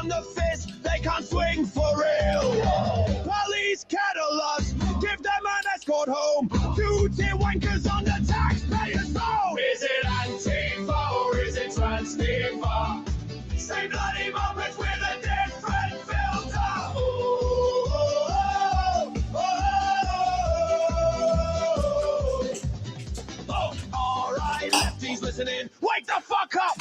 on the fist, they can't swing for real. Police kettle us, give them an escort home. Two-tier wankers on the taxpayer's phone. Is it Antifa or is it Transnifa? Same bloody muppets with a different filter. Alright, lefties listening, wake the fuck up!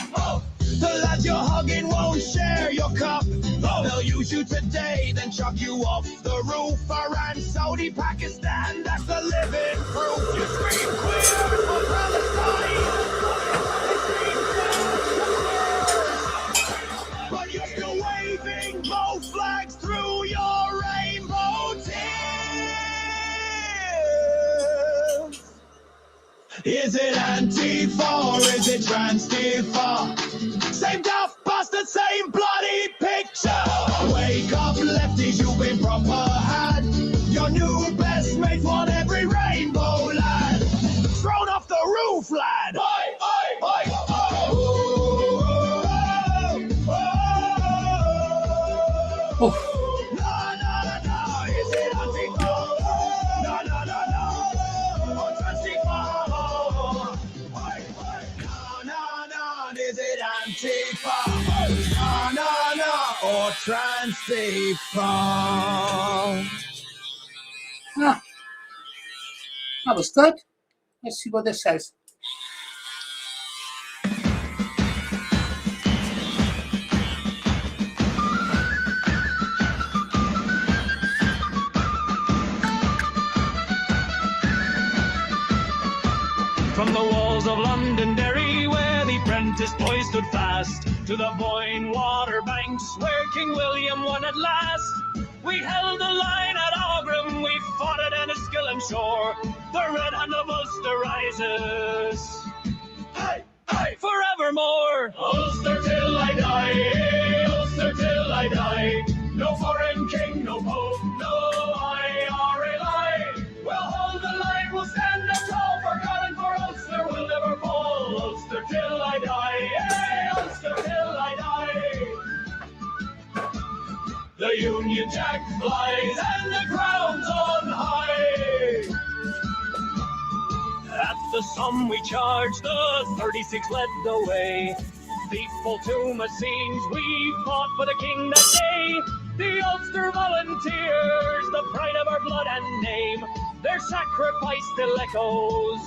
The lads you're hugging won't share your cup. They'll use you today, then chuck you off the roof. Iran, Saudi, Pakistan, that's the living proof. You scream queer for Palestine, but you're still waving both flags through your rainbow tears. Is it Antifa or is it Transnifa? Same daft bastard, same bloody picture. Wake up, lefties, you've been proper had. Your new best mates want every rainbow lad thrown off the roof, lad. Oi, oi, oi, Oh. Is it Antifa? No. Or Transnifa? Is it Antifa? No. Or Transnifa? That was good. Let's see what this says. From the walls of Londonderry, where the apprentice boys stood fast, to the Boyne water banks, where King William won at last. We held the line at Aughrim, we fought at Enniskillen shore. The red hand of Ulster rises, hey, forevermore. Ulster till I die, Ulster till I die. No foreign king, no pope, no IRLI. We'll hold the line, we'll stand up tall, forgotten for Ulster, we'll never fall. Ulster till I die, Ulster till I die. The Union Jack flies and the crown's on high. At the Somme we charged, the 36 led the way. Faithful to Messines, we fought for the king that day. The Ulster Volunteers, the pride of our blood and name. Their sacrifice still echoes.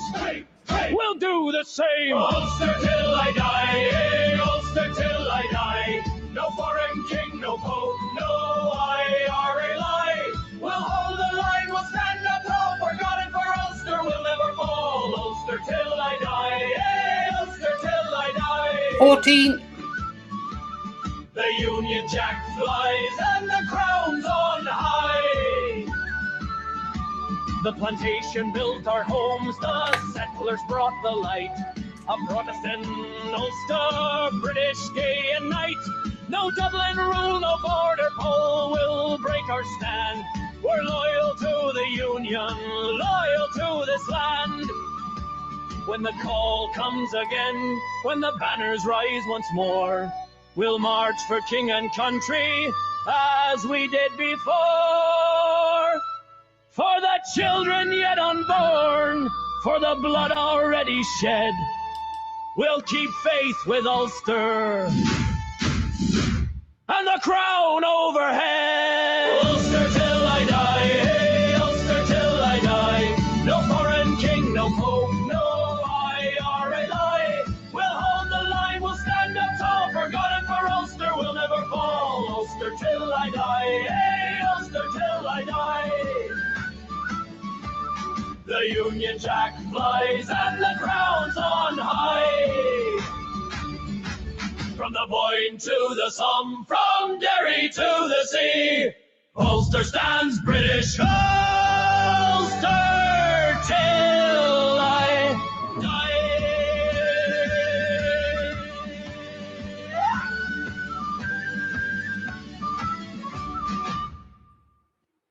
Hey, we'll do the same. Ulster till I die, Ulster till I die. No foreign king, no pope, no IRLI. We'll hold the line, we'll stand up tall, forgotten for Ulster, we'll never fall. Ulster till I die, Ulster till I die. 14. The Union Jack flies and the crown's on high. The plantation built our homes, the settlers brought the light. A Protestant Ulster, British day and night. No Dublin rule, no border poll will break our stand. We're loyal to the Union, loyal to this land. When the call comes again, when the banners rise once more, we'll march for king and country as we did before. For the children yet unborn, for the blood already shed, we'll keep faith with Ulster and the crown overhead. Ulster till I die, Ulster till I die. No foreign king, no pope, no IRLI. We'll hold the line, we'll stand up tall, forgotten for Ulster, we'll never fall. Ulster till I die, Ulster till I die. The Union Jack flies and the crown's on high. From the Boyne to the Somme, from Derry to the sea, Ulster stands British. Ulster till I die.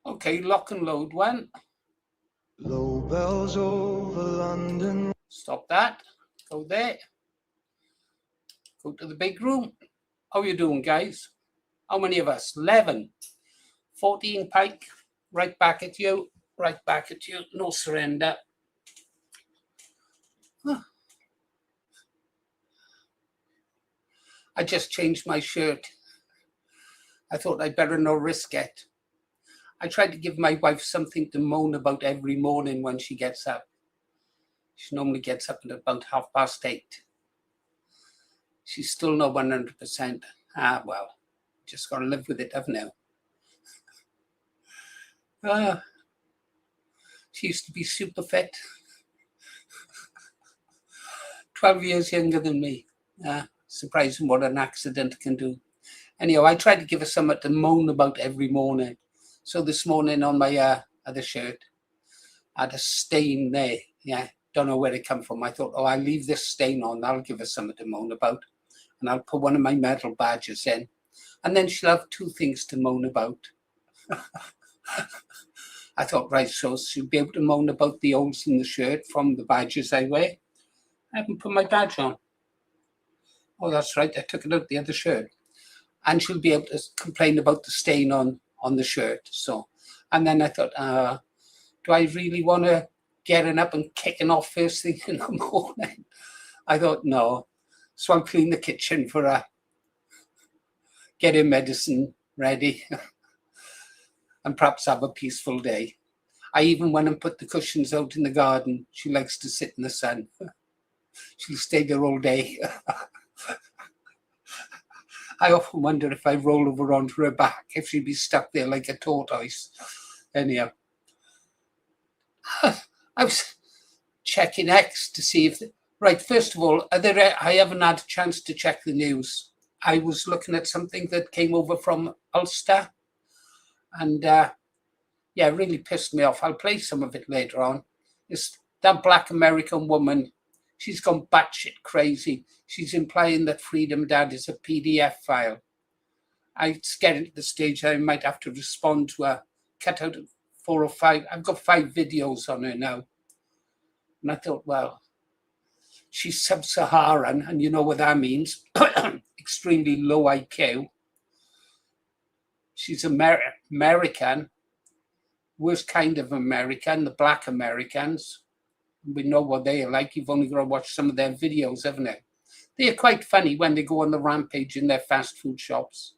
Okay, lock and load went. Low bells over London. Stop that. Go there. Go to the big room. How you doing, guys? How many of us? 11. 14, Pike. Right back at you. Right back at you. No surrender. I just changed my shirt. I thought I'd better no risk it. I tried to give my wife something to moan about every morning when she gets up. She normally gets up at about 8:30. She's still not 100%. Well, just got to live with it, haven't I? She used to be super fit. 12 years younger than me. Surprising what an accident can do. Anyhow, I tried to give her something to moan about every morning. So this morning on my other shirt, I had a stain there. Yeah, don't know where it come from. I thought, I'll leave this stain on. That'll give her something to moan about. And I'll put one of my medal badges in. And then she'll have 2 things to moan about. I thought, right, so she'll be able to moan about the holes in the shirt from the badges I wear. I haven't put my badge on. Oh, that's right, I took it out the other shirt. And she'll be able to complain about the stain on the shirt. So, and then I thought, do I really want to getting up and kicking off first thing in the morning? I thought, no. So I'll clean the kitchen for her, get her medicine ready, and perhaps have a peaceful day. I even went and put the cushions out in the garden. She likes to sit in the sun. She'll stay there all day. I often wonder if I roll over onto her back, if she'd be stuck there like a tortoise. Anyhow, I was checking X to see if... Right, first of all, I haven't had a chance to check the news. I was looking at something that came over from Ulster. And, yeah, it really pissed me off. I'll play some of it later on. It's that black American woman. She's gone batshit crazy. She's implying that Freedom Dad is a PDF file. It's getting to the stage I might have to respond to her, cut out 4 or 5. I've got 5 videos on her now. And I thought, well, she's sub-Saharan, and you know what that means. Extremely low IQ. She's American, worst kind of American, the black Americans. We know what they are like. You've only got to watch some of their videos, haven't you? They are quite funny when they go on the rampage in their fast food shops.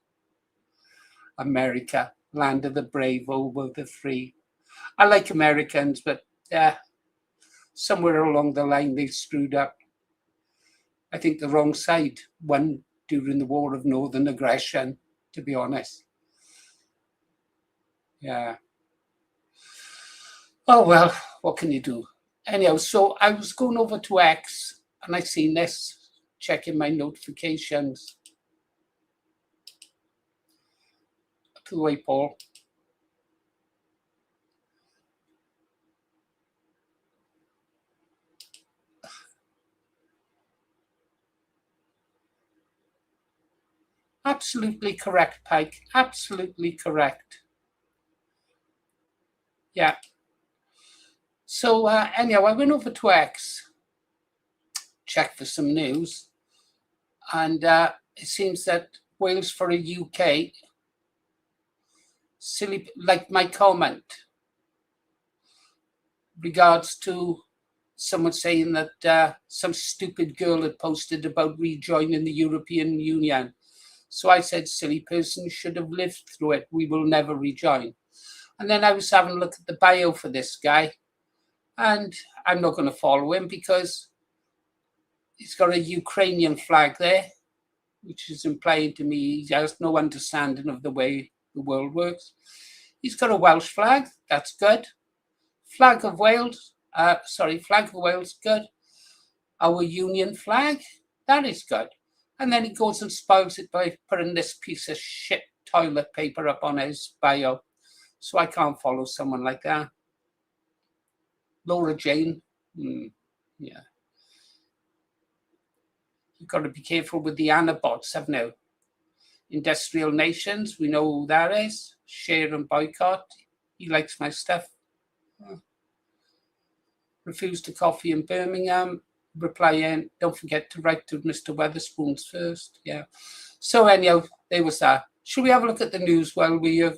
America, land of the brave, over the free. I like Americans, but somewhere along the line they screwed up. I think the wrong side won during the War of Northern Aggression, to be honest. Yeah. Oh, well, what can you do? Anyhow, so I was going over to X and I seen this, checking my notifications. Up to the way, Paul. Absolutely correct, Pike. Absolutely correct. Yeah. So anyhow, I went over to X, checked for some news, and it seems that Wales for a UK, silly, like my comment, regards to someone saying that some stupid girl had posted about rejoining the European Union. So I said, silly person, should have lived through it. We will never rejoin. And then I was having a look at the bio for this guy. And I'm not going to follow him because he's got a Ukrainian flag there, which is implying to me he has no understanding of the way the world works. He's got a Welsh flag. That's good. Flag of Wales, good. Our Union flag, that is good. And then he goes and spoils it by putting this piece of shit toilet paper up on his bio. So I can't follow someone like that. Laura Jane, yeah. You've got to be careful with the Anabots, haven't you? Industrial Nations, we know who that is. Share and boycott. He likes my stuff. Refused to coffee in Birmingham. Reply in, don't forget to write to Mr. Weatherspoons first. Yeah. So anyhow, there was that. Should we have a look at the news while we...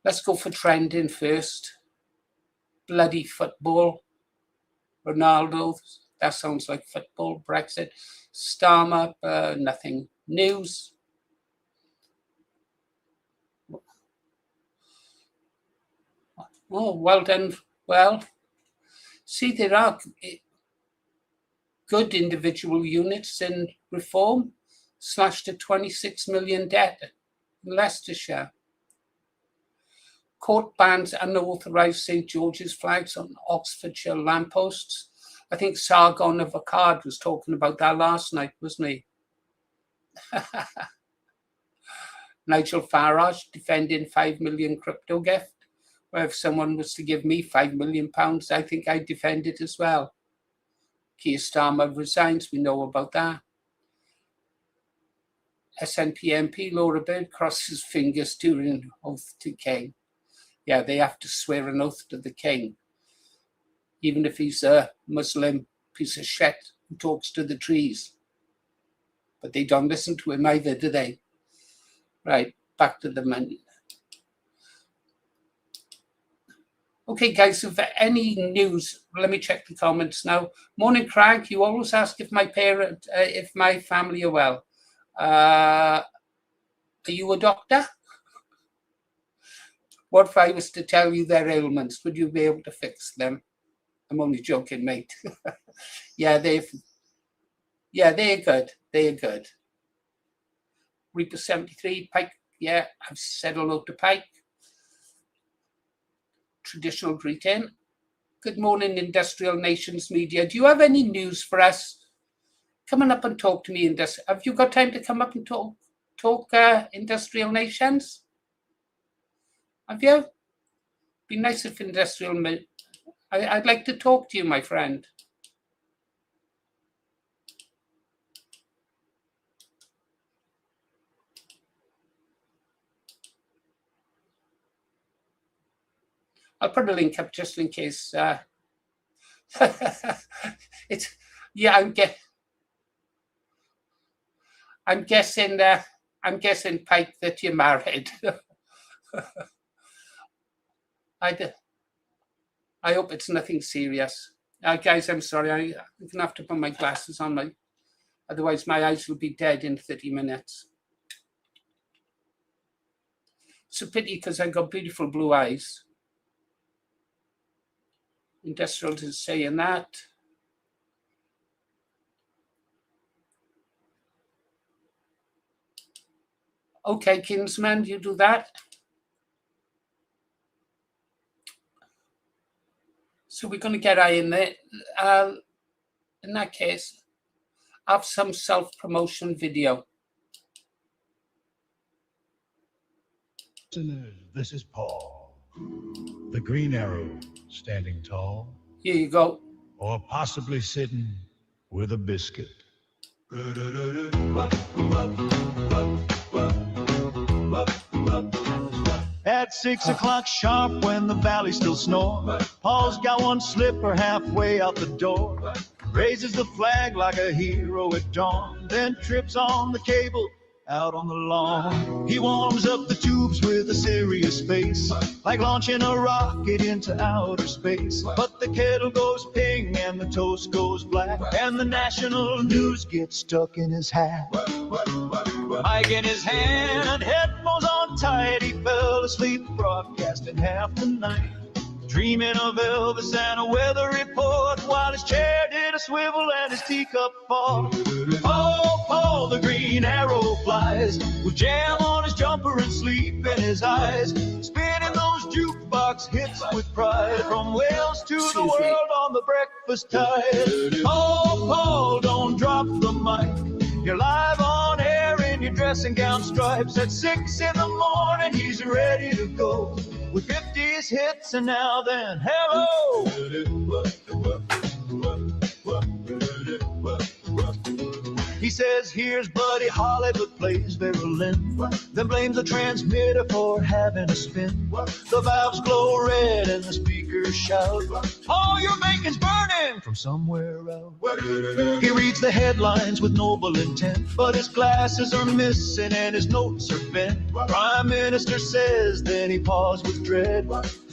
let's go for trending first. Bloody football. Ronaldo, that sounds like football. Brexit. Starmer, nothing. News. Oh, well done. Well, see, there are good individual units in reform. Slashed to 26 million debt in Leicestershire. Court bans unauthorised St George's flags on Oxfordshire lampposts. I think Sargon of Akkad was talking about that last night, wasn't he? Nigel Farage defending £5 million crypto gift. Well, if someone was to give me £5 million, I think I'd defend it as well. Keir Starmer resigns, we know about that. SNP MP Laura Bird crosses fingers during an oath to King. Yeah, they have to swear an oath to the King, even if he's a Muslim piece of shit who talks to the trees. But they don't listen to him either, do they? Right, back to the money. Okay, guys, if any news, let me check the comments now. Morning, Craig. You always ask if my family are well. Are you a doctor? What if I was to tell you their ailments? Would you be able to fix them? I'm only joking, mate. Yeah, they're good. They're good. Reaper 73, Pike. Yeah, I've said hello to Pike. Traditional greeting. Good morning, Industrial Nations Media. Do you have any news for us? Come on up and talk to me. Have you got time to come up and talk Industrial Nations? Have you? Be nice if Industrial... I'd like to talk to you, my friend. I'll put a link up just in case. It's yeah. I'm guessing. Pike, that you're married. I hope it's nothing serious. Guys, I'm sorry. I'm gonna have to put my glasses on. Otherwise, my eyes will be dead in 30 minutes. It's a pity because I got beautiful blue eyes. Industrial is saying that. Okay, Kinsman, you do that. So we're going to get I in there. In that case, have some self-promotion video. Listeners, this is Paul, the Green Arrow, standing tall. Here you go. Or possibly sitting with a biscuit. At 6 o'clock sharp when the valley still snores, Paul's got one slipper halfway out the door, raises the flag like a hero at dawn, then trips on the cable out on the lawn. He warms up the tubes with a serious face, like launching a rocket into outer space. But the kettle goes ping and the toast goes black, and the national news gets stuck in his hat. Mic in his hand, headphones on tight, he fell asleep broadcasting half the night, dreaming of Elvis and a weather report, while his chair did a swivel and his teacup fall. Oh, Paul, the Green Arrow flies, with jam on his jumper and sleep in his eyes, spinning those jukebox hits with pride, from Wales to the world on the breakfast tide. Oh, Paul, don't drop the mic, you're live on air in your dressing gown stripes. At 6 in the morning, he's ready to go, with 50s hits and now then, hello. He says, here's Buddy Holly, but plays violin. Then blames the transmitter for having a spin. The valves glow red and the speakers shout, all your bacon's burning from somewhere out. He reads the headlines with noble intent, but his glasses are missing and his notes are bent. Prime Minister says, then he paused with dread.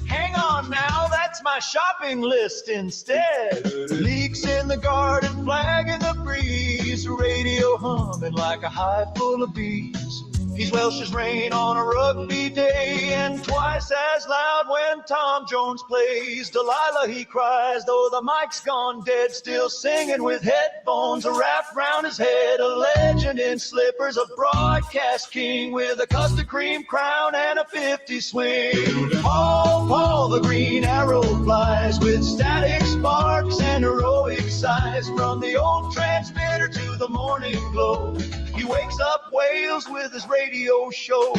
Hang on now, that's my shopping list instead. Leaks in the garden, flag in the breeze, radio humming like a hive full of bees. He's Welsh as rain on a rugby day, and twice as loud when Tom Jones plays. Delilah, he cries, though the mic's gone dead, still singing with headphones wrapped round his head. A legend in slippers, a broadcast king with a custard cream crown and a 50 swing. Paul, the green arrow flies with static sparks and heroic sighs. From the old transmitter to the morning glow, he wakes up Wales with his radio show.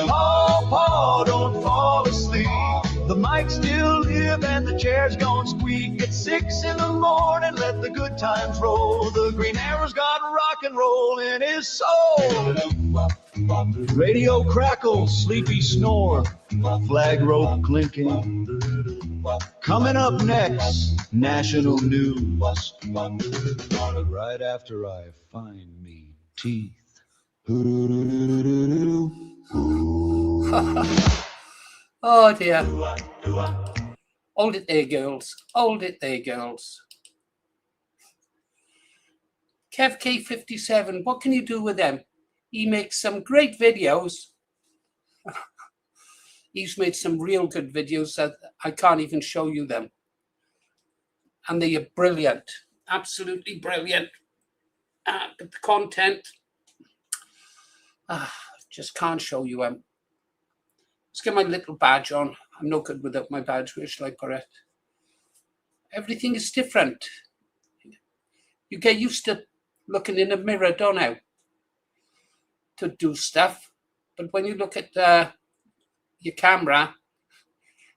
Paul, don't fall asleep. The mics still live and the chair's gone squeak. At 6 in the morning, let the good times roll. The green arrow's got rock and roll in his soul. Radio crackles, sleepy snore, flag rope clinking. Coming up next, national news. Right after I find me teeth. Oh dear. Hold it there, girls. Hold it there, girls. Kev K57, what can you do with them? He makes some great videos. He's made some real good videos that I can't even show you them. And they are brilliant. Absolutely brilliant. But the content, just can't show you them. Let's get my little badge on. I'm no good without my badge. Where shall I put it? Everything is different. You get used to looking in a mirror, don't you? To do stuff. But when you look at your camera,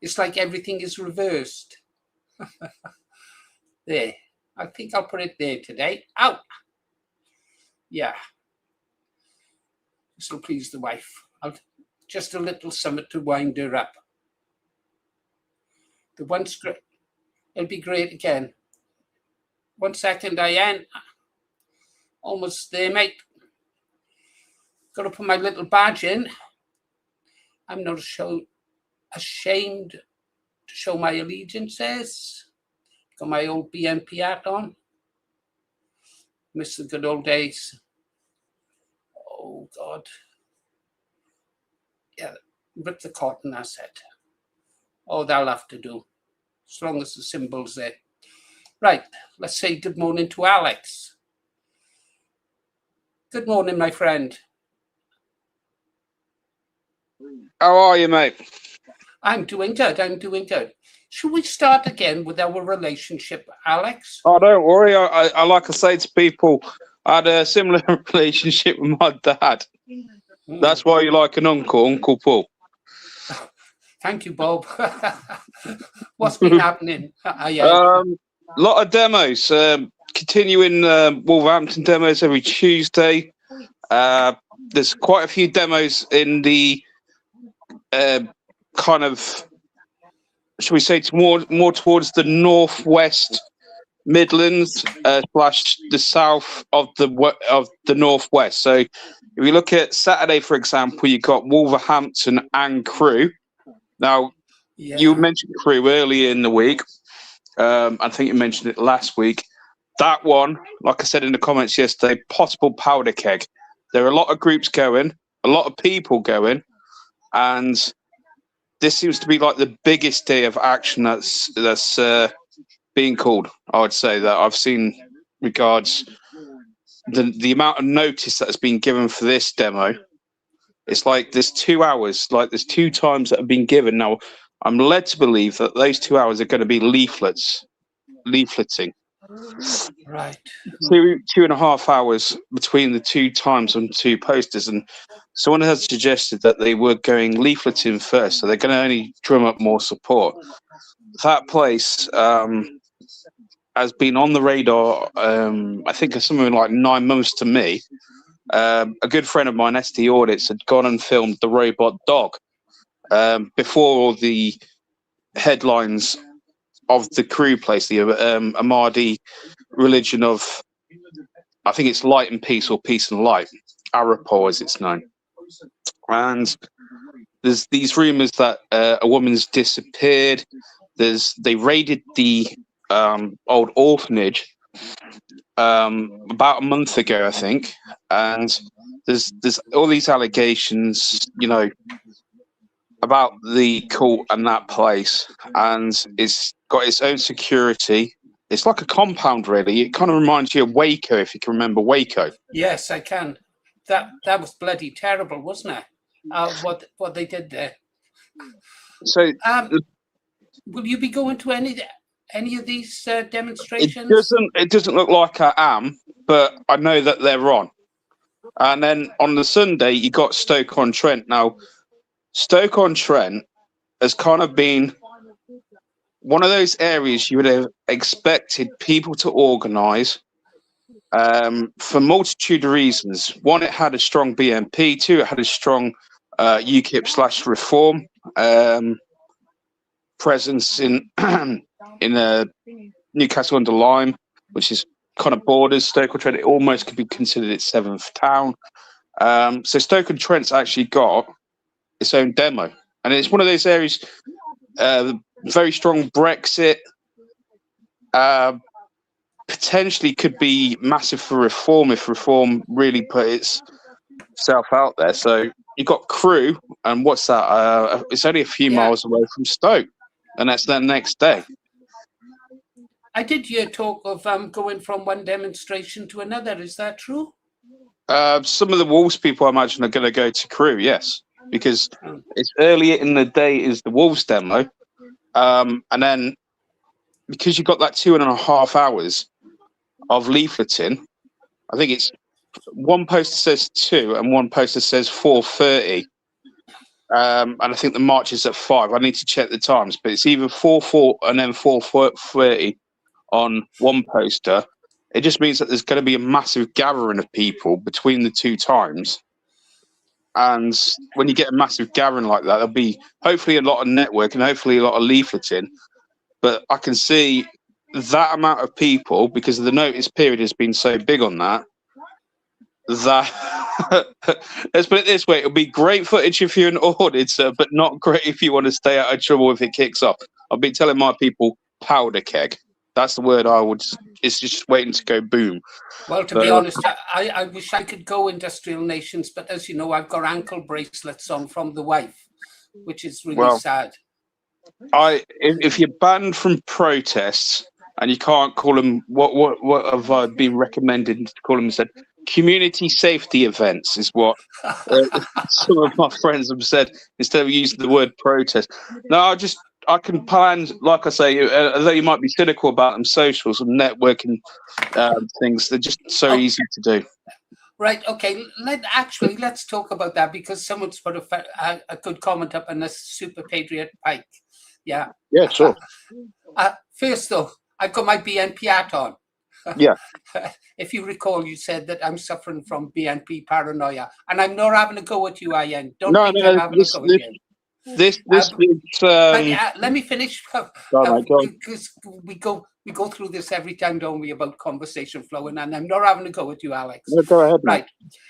it's like everything is reversed. There. I think I'll put it there today. Out. Yeah. This will please the wife. Just a little something to wind her up. The one's great. It'll be great again. 1 second, I am almost there, mate. Got to put my little badge in. I'm not ashamed to show my allegiances. Got my old BNP hat on. Miss the good old days. Oh, God. Yeah, rip the cotton, I said. Oh, that'll have to do. As long as the symbol's there. Right, let's say good morning to Alex. Good morning, my friend. How are you, mate? I'm doing good. I'm doing good. Should we start again with our relationship, Alex? Oh, don't worry. I like I say to people, I had a similar relationship with my dad. That's why you like an uncle, Uncle Paul. Thank you, Bob. What's been happening? Lot of demos. Continuing Wolverhampton demos every Tuesday. There's quite a few demos in the kind of, shall we say, more towards the northwest Midlands / the south of the northwest. So if you look at Saturday, for example, you've got Wolverhampton and Crewe. Now, you mentioned Crewe earlier in the week. I think you mentioned it last week. That one, like I said in the comments yesterday, possible powder keg. There are a lot of groups going, a lot of people going, and this seems to be like the biggest day of action that's being called. I would say that I've seen regards the amount of notice that has been given for this demo. It's like there's 2 hours, like there's 2 times that have been given. Now, I'm led to believe that those 2 hours are going to be leafleting. Right. 2.5 hours between the 2 times on 2 posters. And someone has suggested that they were going leafleting first, so they're going to only drum up more support. That place, and has been on the radar. I think it's something like 9 months to me. A good friend of mine, ST Audits, had gone and filmed the robot dog before all the headlines of the crew place, the Ahmadi religion of, I think it's light and peace or peace and light, Arapor as it's known. And there's these rumors that a woman's disappeared. They raided the old orphanage about a month ago, I think, and there's all these allegations, about the cult and that place, and it's got its own security. It's like a compound, really. It kind of reminds you of Waco, if you can remember Waco. Yes, I can. That was bloody terrible, wasn't it? What they did there. So, will you be going to any of these demonstrations? It doesn't look like I am, but I know that they're on. And then on the Sunday, you got Stoke-on-Trent. Now, Stoke-on-Trent has kind of been one of those areas you would have expected people to organise for a multitude of reasons. One, it had a strong BNP. Two, it had a strong UKIP/Reform presence in Newcastle-under-Lyme, which is kind of borders Stoke-on-Trent. It almost could be considered its seventh town. So Stoke-on-Trent's actually got its own demo, and it's one of those areas. Very strong Brexit, potentially could be massive for Reform if Reform really put itself out there. So you got Crewe, and what's that? It's only a few miles away from Stoke, and that's the next day. I did hear talk of going from one demonstration to another. Is that true? Some of the Wolves people, I imagine, are going to go to Crewe, yes, because it's earlier in the day is the Wolves demo, and then because you've got that 2.5 hours of leafleting, I think it's one poster says 2 and one poster says 4:30, and I think the march is at 5. I need to check the times, but it's either 4 and then 4:30 on one poster. It just means that there's going to be a massive gathering of people between the two times. And when you get a massive gathering like that, there'll be hopefully a lot of network and hopefully a lot of leafleting. But I can see that amount of people, because the notice period has been so big on that, let's put it this way, it'll be great footage if you're an auditor, but not great if you want to stay out of trouble if it kicks off. I've been telling my people powder keg. That's the word I would. It's just waiting to go boom. Well, to be honest, I wish I could go industrial nations, but as you know, I've got ankle bracelets on from the wife, which is really sad. If you're banned from protests and you can't call them, what have I been recommended to call them? Instead, community safety events is what some of my friends have said instead of using the word protest. No, I can plan, like I say, although you might be cynical about them, socials and networking things, they're just so easy to do. Right, okay, let's talk about that, because someone's put a good comment up on this Super Patriot Pike. Yeah, sure. First, though, I've got my BNP hat on. Yeah. If you recall, you said that I'm suffering from BNP paranoia, and I'm not having a go at you, Ian. Don't think I'm having a go at you. Let me finish, because we go through this every time, don't we, about conversation flowing, and I'm not having a go at you, Alex. No, go ahead, right.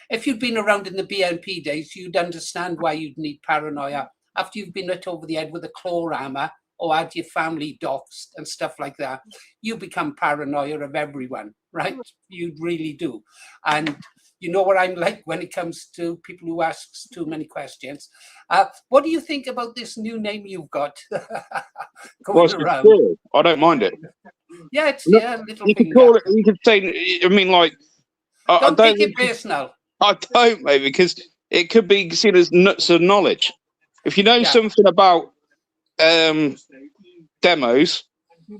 If you'd been around in the BNP days, you'd understand why you'd need paranoia. After you've been hit over the head with a claw hammer or had your family doxxed and stuff like that, you become paranoia of everyone, right? You really do. And you know what I'm like when it comes to people who ask too many questions. What do you think about this new name you've got going around? Cool. I don't mind it. Yeah, it's a little you thing. Can call it. You can say. I mean, like, don't take it personal. I don't, mate, because it could be seen as nuts of knowledge. If you know something about demos,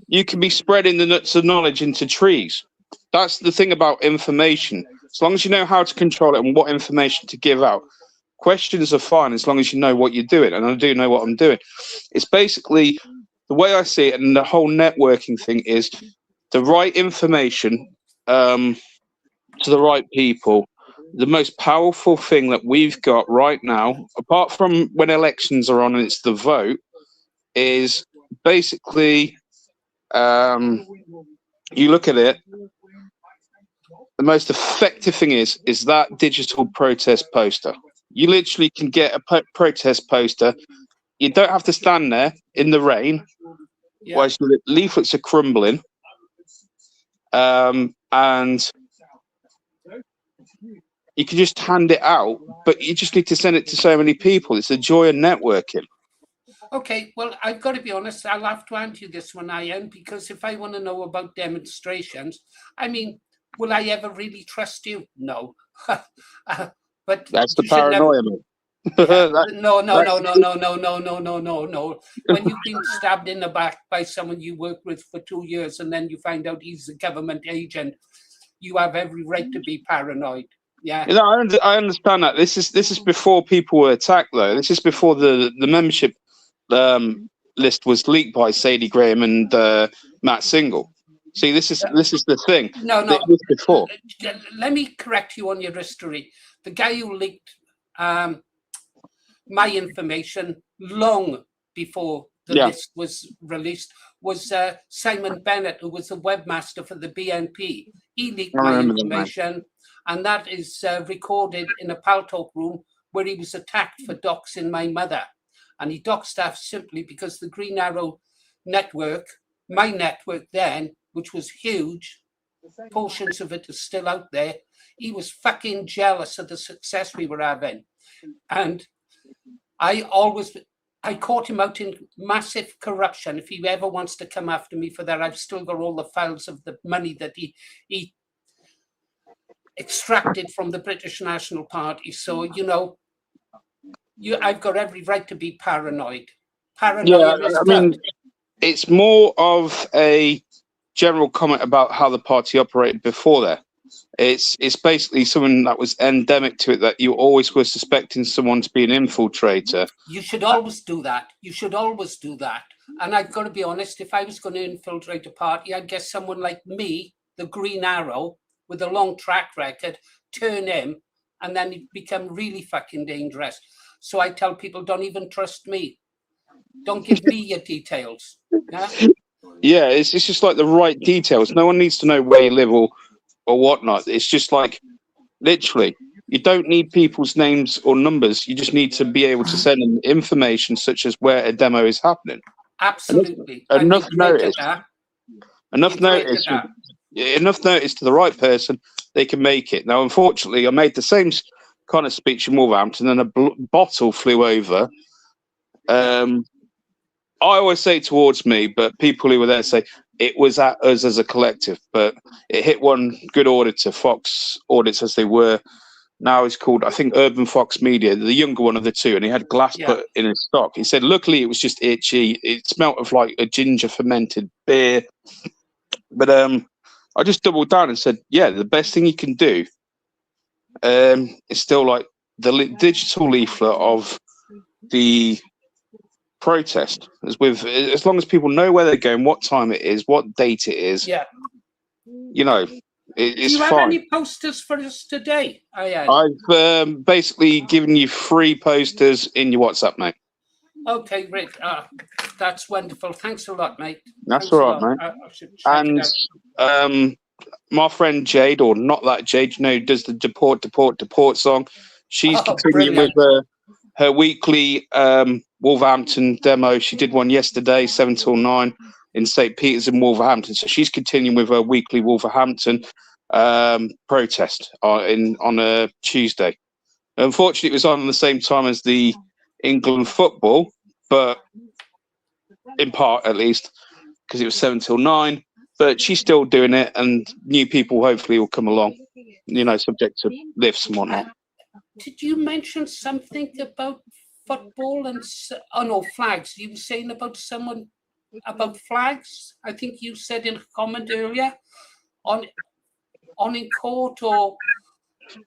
you can be spreading the nuts of knowledge into trees. That's the thing about information. As long as you know how to control it and what information to give out, questions are fine as long as you know what you're doing. And I do know what I'm doing. It's basically the way I see it, and the whole networking thing is the right information to the right people. The most powerful thing that we've got right now, apart from when elections are on and it's the vote, is basically you look at it. The most effective thing is that digital protest poster. You literally can get a protest poster. You don't have to stand there in the rain, whilst the leaflets are crumbling, and you can just hand it out, but you just need to send it to so many people. It's the joy of networking. Okay, well, I've got to be honest, I'll have to answer you this one, Ian, because if I want to know about demonstrations, I mean, will I ever really trust you? No. But That's the you should never. paranoia, mate. No. When you've been stabbed in the back by someone you worked with for 2 years and then you find out he's a government agent, you have every right to be paranoid. Yeah. You know, I understand that. This is before people were attacked, though. This is before the membership list was leaked by Sadie Graham and Matt Single. See, this is the thing. No. It was before. Let me correct you on your history. The guy who leaked my information long before the list was released was Simon Bennett, who was the webmaster for the BNP. He leaked my information, and that is recorded in a PAL Talk room where he was attacked for doxing my mother. And he doxed staff simply because the Green Arrow network, my network then, which was huge, portions of it are still out there, he was fucking jealous of the success we were having. And I caught him out in massive corruption. If he ever wants to come after me for that, I've still got all the files of the money that he extracted from the British National Party. So, you know, I've got every right to be paranoid. I mean, it's more of a general comment about how the party operated before there. It's basically something that was endemic to it, that you always were suspecting someone to be an infiltrator. You should always do that. And I've got to be honest, if I was going to infiltrate a party, I'd get someone like me, the Green Arrow, with a long track record, turn him, and then he'd become really fucking dangerous. So I tell people, don't even trust me. Don't give me your details. Yeah, it's just like the right details. No one needs to know where you live or whatnot. It's just like, literally, you don't need people's names or numbers. You just need to be able to send them information such as where a demo is happening. Absolutely. Enough notice to the right person, they can make it. Now, unfortunately, I made the same kind of speech in Wolverhampton, and a bottle flew over. I always say towards me, but people who were there say it was at us as a collective. But it hit one good auditor, Fox Audits as they were. Now it's called, I think, Urban Fox Media, the younger one of the two, and he had glass put in his stock. He said, luckily, it was just itchy. It smelt of like a ginger fermented beer. But I just doubled down and said, yeah, the best thing you can do is still like the digital leaflet of the protest, as long as people know where they're going, what time it is, what date it is. Yeah. You know, it's Do you fine. have any posters for us today? I've basically given you 3 posters in your WhatsApp, mate. Okay, great. That's wonderful. Thanks a lot, mate. That's all right, mate. I should check it And my friend Jade, or not that Jade, you know, does the deport song. She's continuing with her weekly Wolverhampton demo. She did one yesterday, 7 till 9 in St. Peter's in Wolverhampton. So she's continuing with her weekly Wolverhampton protest on a Tuesday. Unfortunately, it was on the same time as the England football, but in part at least, because it was 7 till 9. But she's still doing it, and new people hopefully will come along, you know, subject to lifts and whatnot. Did you mention something about football and flags? You were saying about someone about flags. I think you said in a comment earlier on in court or.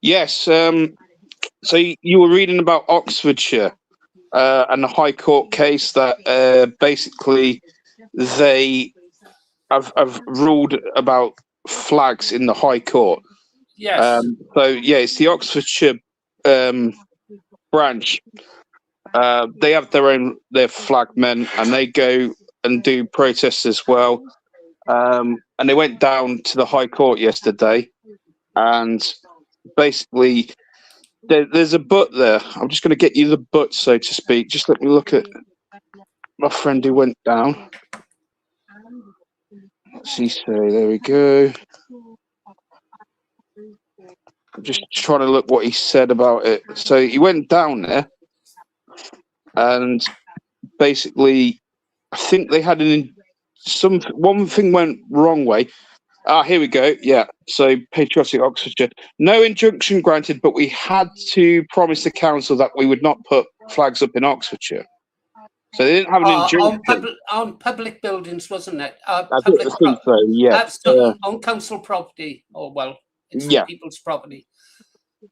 Yes. So you were reading about Oxfordshire and the High Court case that basically they have ruled about flags in the High Court. Yes. So yeah, it's the Oxfordshire branch. They have their flag men, and they go and do protests as well. And they went down to the High Court yesterday, and basically there's a butt there. I'm just going to get you the butt, so to speak. Just let me look at my friend who went down. Let's see, so there we go. I'm just trying to look what he said about it. So he went down there, and basically, I think they had one thing went wrong way. Here we go. Yeah. So patriotic Oxfordshire. No injunction granted, but we had to promise the council that we would not put flags up in Oxfordshire. So they didn't have an injunction on public buildings, wasn't it? I think so. Yeah. On council property, or well, it's Yeah. people's property.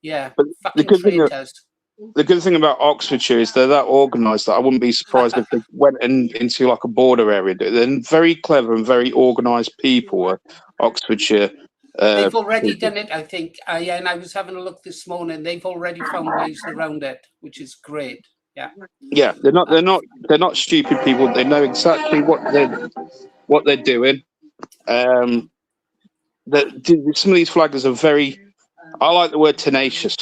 Yeah. But the good thing about Oxfordshire is they're that organised that I wouldn't be surprised if they went into like a border area. They're very clever and very organised people, Oxfordshire. They've already done it, I think. Yeah, and I was having a look this morning. They've already found ways around it, which is great. Yeah. Yeah, they're not stupid people. They know exactly what they're doing. Some of these flaggers are very. I like the word tenacious.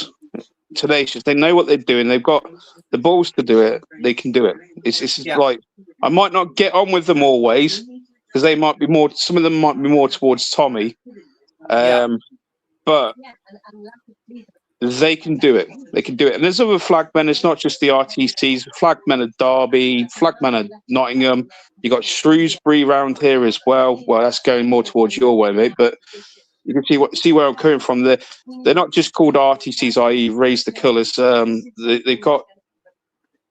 Tenacious. They know what they're doing. They've got the balls to do it. They can do it. It's like I might not get on with them always because they might be more. Some of them might be more towards Tommy, but they can do it. They can do it. And there's other flagmen. It's not just the RTCs. Flagmen at Derby, flagmen at Nottingham. You got Shrewsbury round here as well. Well, that's going more towards your way, mate. But you can see where I'm coming from. They're not just called RTCs, i.e., raise the colours. They've got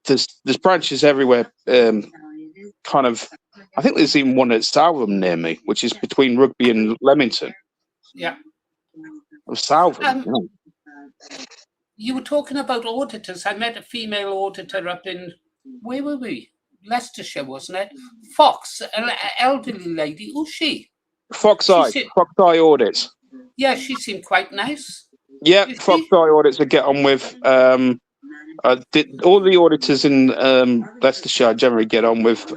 there's branches everywhere. Kind of, I think there's even one at Southam near me, which is between Rugby and Leamington. Yeah. Of Southam. You were talking about auditors. I met a female auditor up in, where were we? Leicestershire, wasn't it? Fox, an elderly lady. Who's she? Fox Eye Audits. Yeah, she seemed quite nice. Yeah, Fox Eye Audits I get on with. All the auditors in Leicestershire I generally get on with.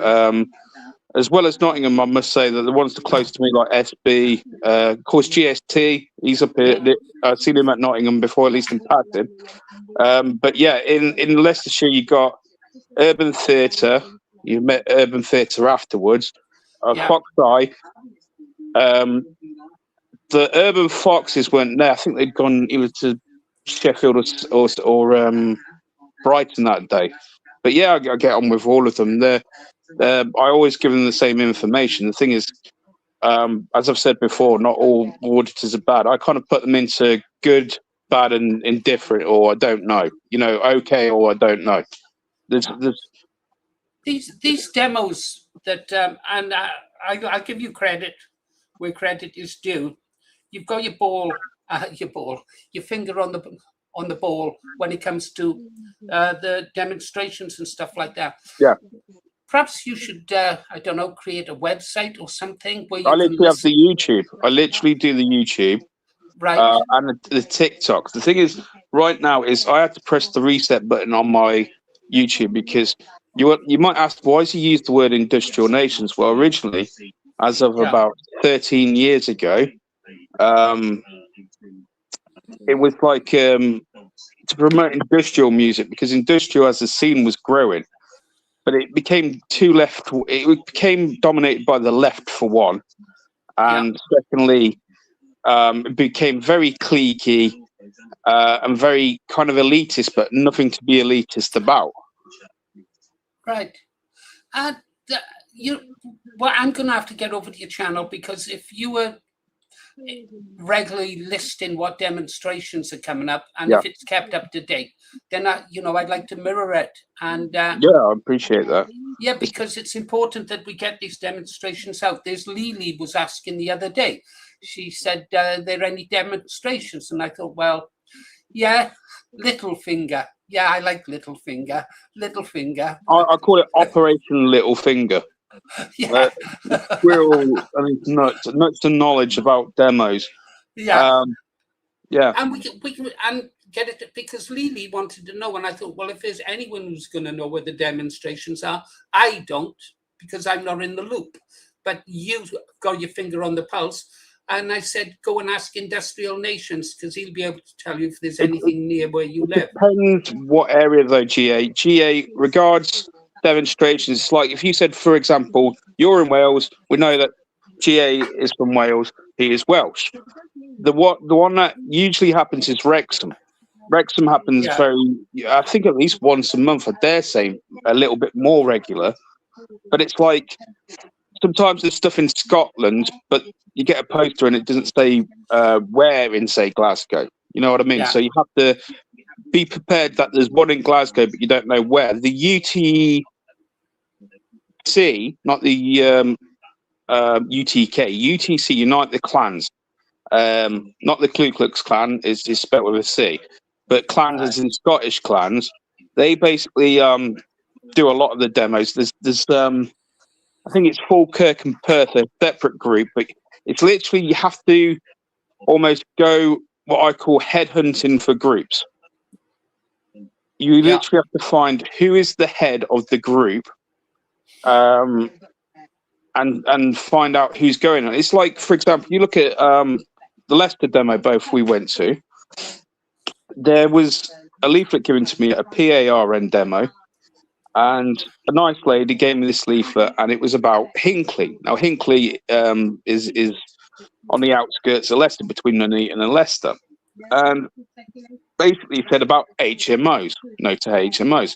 As well as Nottingham, I must say that the ones that are close to me, like SB, of course, GST, he's up here. I've seen him at Nottingham before, at least in passing. But yeah, in Leicestershire, you got Urban Theatre. You met Urban Theatre afterwards. Fox Eye. The Urban Foxes weren't there. I think they'd gone either to Sheffield or Brighton that day. But yeah, I get on with all of them. I always give them the same information. The thing is, as I've said before, not all auditors are bad. I kind of put them into good, bad, and indifferent, or I don't know. Okay, or I don't know. There's these demos that, and I give you credit where credit is due. You've got your finger on the ball when it comes to the demonstrations and stuff like that. Yeah. Perhaps you should, I don't know, create a website or something where you I literally have the YouTube. I literally do the YouTube. Right. And the TikTok. The thing is, right now, is I had to press the reset button on my YouTube because you might ask, why does he use the word industrial nations? Well, originally, as of about 13 years ago, it was like to promote industrial music because industrial as a scene was growing. But it became it became dominated by the left for one. And secondly, it became very cliquey and very kind of elitist, but nothing to be elitist about. Right. I'm going to have to get over to your channel because if you were regularly listing what demonstrations are coming up and if it's kept up to date, then I'd like to mirror it. And I appreciate that. Yeah, because it's important that we get these demonstrations out. There's Lily was asking the other day. She said, are there any demonstrations? And I thought, well, yeah, Littlefinger. Yeah, I like Littlefinger. Littlefinger. I call it Operation Littlefinger. Yeah. We're all, I mean, nuts to knowledge about demos. Yeah. Yeah. And we can and get it, because Lily wanted to know, and I thought, well, if there's anyone who's going to know where the demonstrations are, I don't, because I'm not in the loop. But you've got your finger on the pulse. And I said, go and ask Industrial Nations, because he'll be able to tell you if there's anything near where you live. Depends what area though, GA. GA regards demonstrations. It's like if you said, for example, you're in Wales, we know that GA is from Wales, he is Welsh. The one that usually happens is Wrexham. Wrexham happens I think at least once a month. I dare say a little bit more regular. But it's like sometimes there's stuff in Scotland, but you get a poster and it doesn't say where in, say, Glasgow. You know what I mean? Yeah. So you have to be prepared that there's one in Glasgow, but you don't know where. The UTC, not the UTK, UTC, Unite the Clans, not the Ku Klux Klan, is spelled with a C, but clans as in Scottish clans. They basically do a lot of the demos. There's I think it's Falkirk and Perth, a separate group, but it's literally you have to almost go what I call headhunting for groups. You literally have to find who is the head of the group, and find out who's going on. It's like, for example, you look at the Leicester demo both we went to. There was a leaflet given to me at a PARN demo, and a nice lady gave me this leaflet, and it was about Hinckley. Now, Hinckley is on the outskirts of Leicester, between Nuneaton and Leicester. And basically said about HMOs, no to HMOs.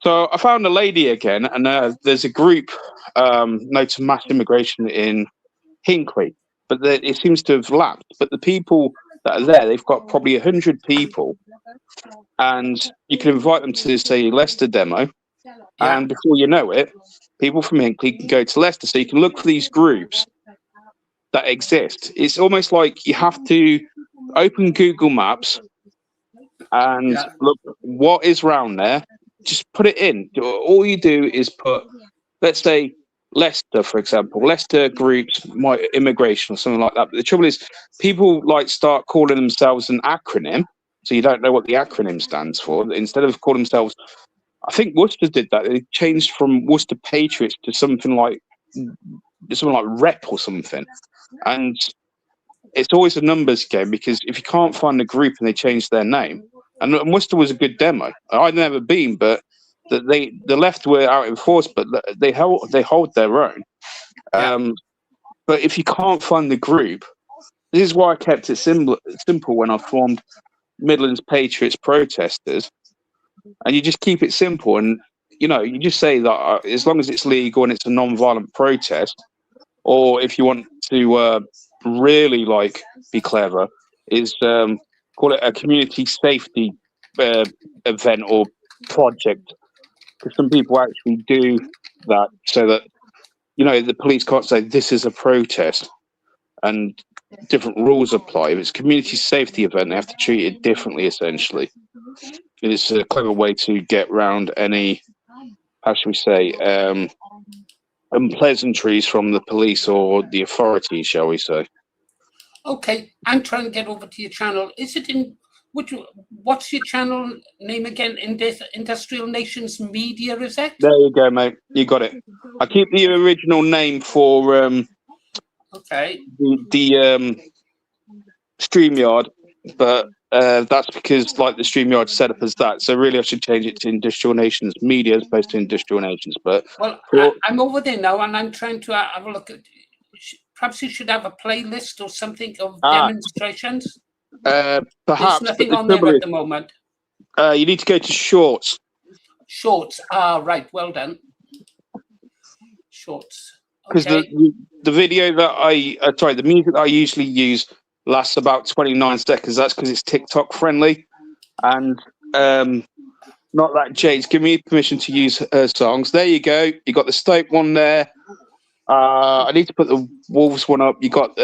So I found a lady again, and there's a group, no to mass immigration in Hinckley, but it seems to have lapsed. But the people that are there, they've got probably 100 people, and you can invite them to, say, Leicester demo, and before you know it, people from Hinckley can go to Leicester. So you can look for these groups that exist. It's almost like you have to open Google Maps and look what is around there. Just put it in. All you do is put, let's say, Leicester, for example, Leicester groups, immigration or something like that. But the trouble is, people like start calling themselves an acronym, so you don't know what the acronym stands for. Instead of calling themselves, I think Worcester did that. They changed from Worcester Patriots to something like Rep or something. And it's always a numbers game, because if you can't find a group and they change their name, and Worcester was a good demo. I'd never been, but the left were out in force, but they hold their own. But if you can't find the group, this is why I kept it simple when I formed Midlands Patriots Protesters, and you just keep it simple, and you just say that as long as it's legal and it's a non-violent protest, or if you want to really be clever, is call it a community safety event or project, because some people actually do that so that the police can't say this is a protest, and different rules apply. If it's a community safety event, they have to treat it differently, essentially. It's a clever way to get around any, how should we say, unpleasantries from the police or the authorities, shall we say. Okay, I'm trying to get over to your channel. Is it in what's your channel name again? Industrial Nations Media, is it? There you go, mate. You got it. I keep the original name for the StreamYard, but that's because the StreamYard set up as that. So really, I should change it to Industrial Nations Media as opposed to Industrial Nations. But I'm over there now, and I'm trying to have a look at. Perhaps you should have a playlist or something of demonstrations. Perhaps. There's nothing on there at the moment. You need to go to Shorts. Shorts. Right. Well done. Shorts. Because the video that the music that I usually use lasts about 29 seconds. That's because it's TikTok friendly, and not that Jade's given me permission to use her songs. There you go. You got the Stoke one there. I need to put the Wolves one up. You got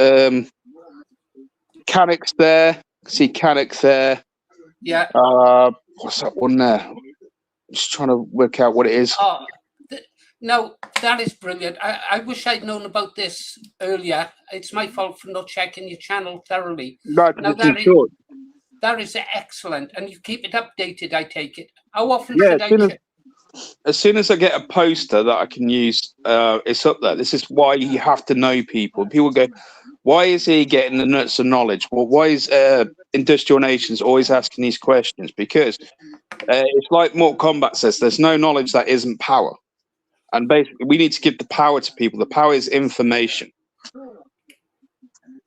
Cannock's there. See Cannock there. Yeah. What's that one there? Just trying to work out what it is. No, that is brilliant. I wish I'd known about this earlier. It's my fault for not checking your channel thoroughly. No, Now it's too short. that is excellent, and you keep it updated. I take it. How often Yeah, should I check? as soon as I get a poster that I can use, it's up there. This is why you have to know people. People go, why is he getting the nuts of knowledge? Well, why is Industrial Nations always asking these questions? Because it's like Mortal Kombat says, there's no knowledge that isn't power. And basically, we need to give the power to people. The power is information.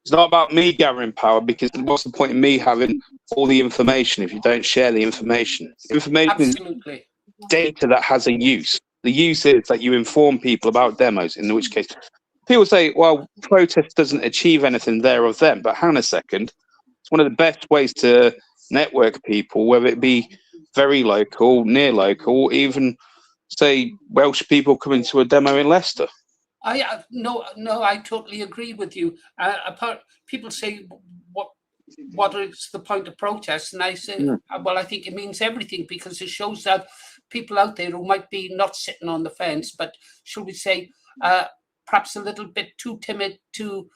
It's not about me gathering power, because what's the point of me having all the information if you don't share the information? Information Absolutely. is data that has a use. The use is that you inform people about demos, in which case people say, well, protest doesn't achieve anything there of them. But hang on a second. It's one of the best ways to network people, whether it be very local, near local, even, say, Welsh people coming to a demo in Leicester. No, I totally agree with you. People say, what is the point of protest? And I say, well, I think it means everything, because it shows that people out there who might be not sitting on the fence, but shall we say, perhaps a little bit too timid to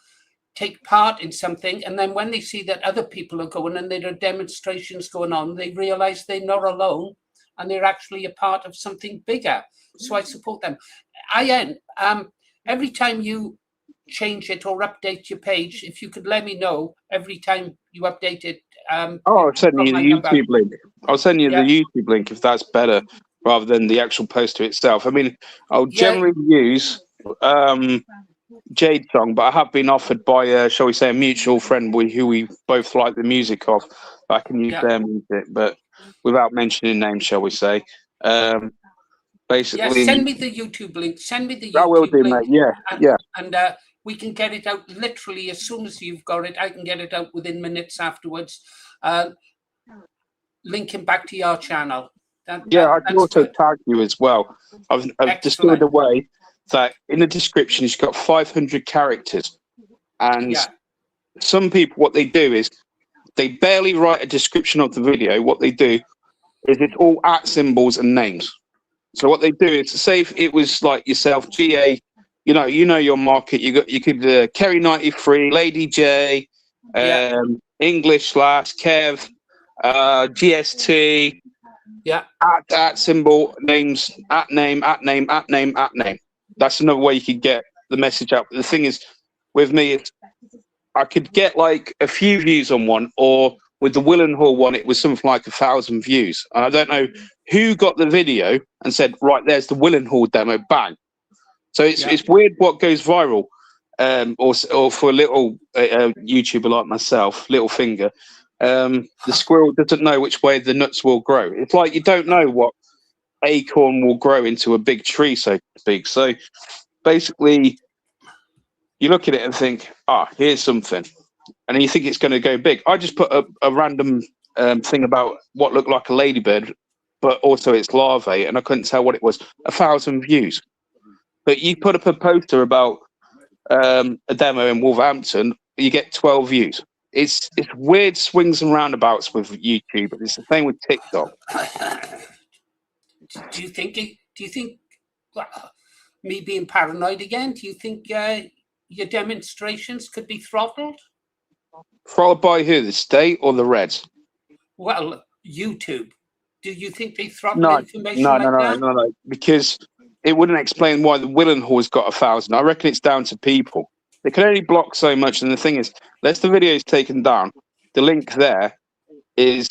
take part in something, and then when they see that other people are going and there are demonstrations going on, they realize they're not alone and they're actually a part of something bigger. So I support them. Every time you change it or update your page, if you could let me know every time you update it. I'll send you the YouTube link. I'll send you the YouTube link if that's better, rather than the actual poster itself. I mean, I'll generally use Jade Song, but I have been offered by, shall we say, a mutual friend who we both like the music of. I can use their music, but without mentioning names, shall we say. Basically, send me the YouTube link. Send me the YouTube I will do, link. Mate. And we can get it out literally as soon as you've got it. I can get it out within minutes afterwards. Linking back to your channel. I can also tag you as well. I've discovered a way that in the description it's got 500 characters, and some people, what they do is they barely write a description of the video. What they do is it's all at symbols and names. So what they do is, say if it was like yourself, GA, you know your market. You could Kerry 93, Lady J, English / Kev, GST. At symbol, names, at name. That's another way you could get the message out. But the thing is, with me, I could get like a few views on one, or with the Willenhall one, it was something like 1,000 views. And I don't know who got the video and said, right, there's the Willenhall demo, bang. So it's weird what goes viral. Or for a little YouTuber like myself, little finger, the squirrel doesn't know which way the nuts will grow. It's like you don't know what acorn will grow into a big tree, so to speak. So basically, you look at it and think, here's something. And then you think it's going to go big. I just put a random thing about what looked like a ladybird, but also its larvae, and I couldn't tell what it was. 1,000 views. But you put up a poster about a demo in Wolverhampton, you get 12 views. It's weird swings and roundabouts with YouTube, but it's the same with TikTok. Do you think me being paranoid again? Do you think your demonstrations could be throttled? Throttled by who? The state or the Reds? Well, YouTube. Do you think they throttle information No, that? No, because it wouldn't explain why the Willenhall's got 1,000. I reckon it's down to people. They can only block so much, and the thing is, unless the video is taken down, the link there is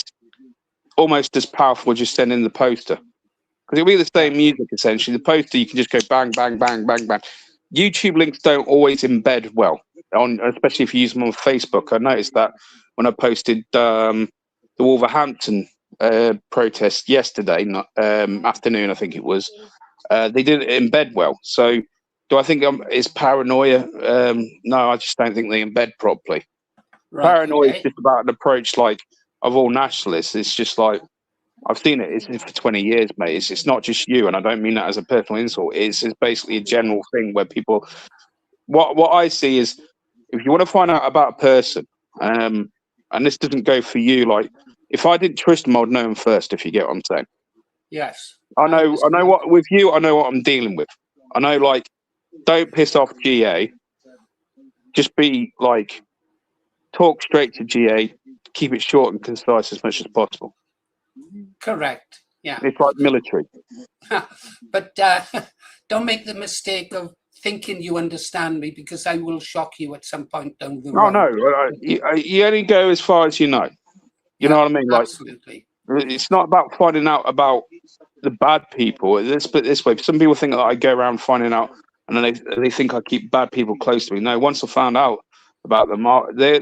almost as powerful as just sending the poster. Because it'll be the same music, essentially. The poster, you can just go bang, bang, bang, bang, bang. YouTube links don't always embed well, especially if you use them on Facebook. I noticed that when I posted the Wolverhampton protest yesterday afternoon, I think it was, they didn't embed well. So do I think it's paranoia? No, I just don't think they embed properly. Right, paranoia is just about an approach like of all nationalists. It's just like, I've seen it. It's for 20 years, mate. It's not just you, and I don't mean that as a personal insult. It's basically a general thing where people. What I see is, if you want to find out about a person, and this doesn't go for you, like if I didn't trust them, I would know them first. If you get what I'm saying. Yes. I know what with you. I know what I'm dealing with. I know, like, don't piss off GA. Just be like, talk straight to GA. Keep it short and concise as much as possible. Correct. Yeah. It's like military. But don't make the mistake of thinking you understand me, because I will shock you at some point down the road. Oh no, you only go as far as you know. You know what I mean? Like, absolutely. it's not about finding out about the bad people. Let's put it this way: some people think that I go around finding out, and then they think I keep bad people close to me. No, once I found out about them,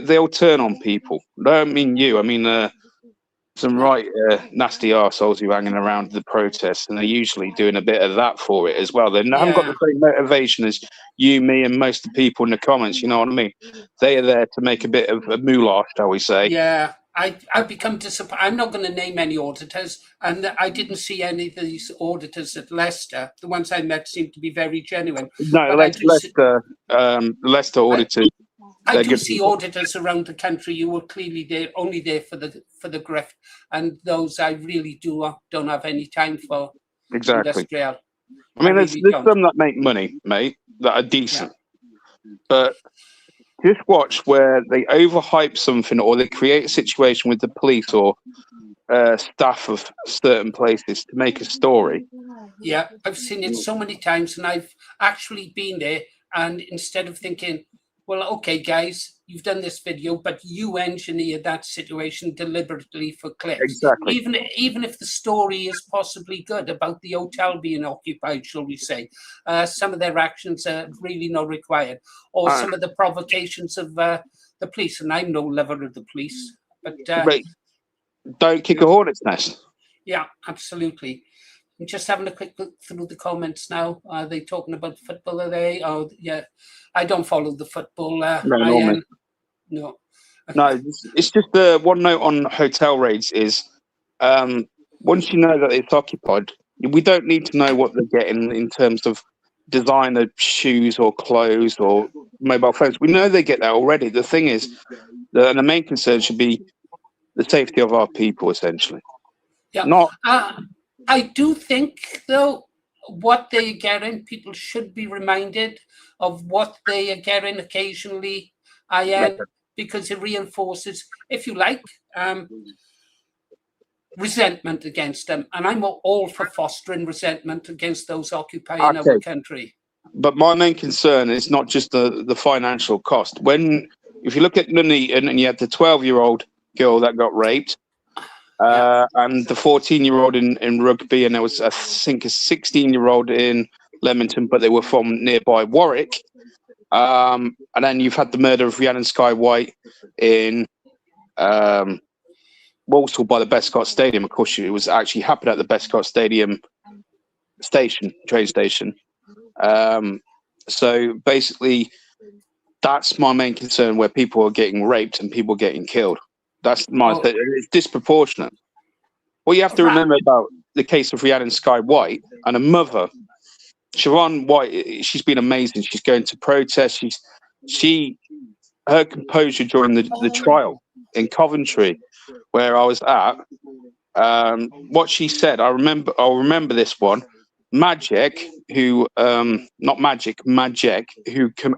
they'll turn on people. I don't mean you. I mean some right nasty arseholes who are hanging around the protests, and they're usually doing a bit of that for it as well. They haven't got the same motivation as you, me, and most of the people in the comments. You know what I mean? They are there to make a bit of a moolah, shall we say? Yeah, I've become disappointed. I'm not going to name any auditors, and I didn't see any of these auditors at Leicester. The ones I met seemed to be very genuine. No, But Leicester auditors. I do see auditors around the country who are clearly there, only there for the grift, and those I really don't have any time for. Exactly. Industrial. I mean, there's some that make money, mate, that are decent, but just watch where they overhype something, or they create a situation with the police or staff of certain places to make a story. Yeah, I've seen it so many times, and I've actually been there, and instead of thinking, well, okay, guys, you've done this video, but you engineered that situation deliberately for clicks. Exactly. Even if the story is possibly good about the hotel being occupied, shall we say, some of their actions are really not required, or some of the provocations of the police. And I'm no lover of the police, but don't kick a hornet's nest. Yeah, absolutely. I'm just having a quick look through the comments now. Are they talking about football? Are they? Oh, yeah. I don't follow the football. No. No, it's just one note on hotel raids is once you know that it's occupied, we don't need to know what they're getting in terms of designer shoes or clothes or mobile phones. We know they get that already. The thing is, the main concern should be the safety of our people, essentially. Yeah. Not. I do think, though, what they're getting, people should be reminded of what they are getting occasionally, because it reinforces, if you like, resentment against them. And I'm all for fostering resentment against those occupying our country. But my main concern is not just the financial cost. If you look at Nuneaton and you had the 12-year-old girl that got raped, and the 14-year-old in Rugby, and there was, I think, a 16-year-old in Leamington, but they were from nearby Warwick. And then you've had the murder of Rhiannon Sky White in Walsall by the Bescott Stadium. Of course, it was actually happened at the Bescott Stadium train station. So basically, that's my main concern, where people are getting raped and people getting killed. That's it's disproportionate. What you have to remember about the case of Rhiannon Sky White and a mother, Siobhan White, she's been amazing. She's going to protest. Her composure during the trial in Coventry, where I was at, what she said, I'll remember this one. Majek, who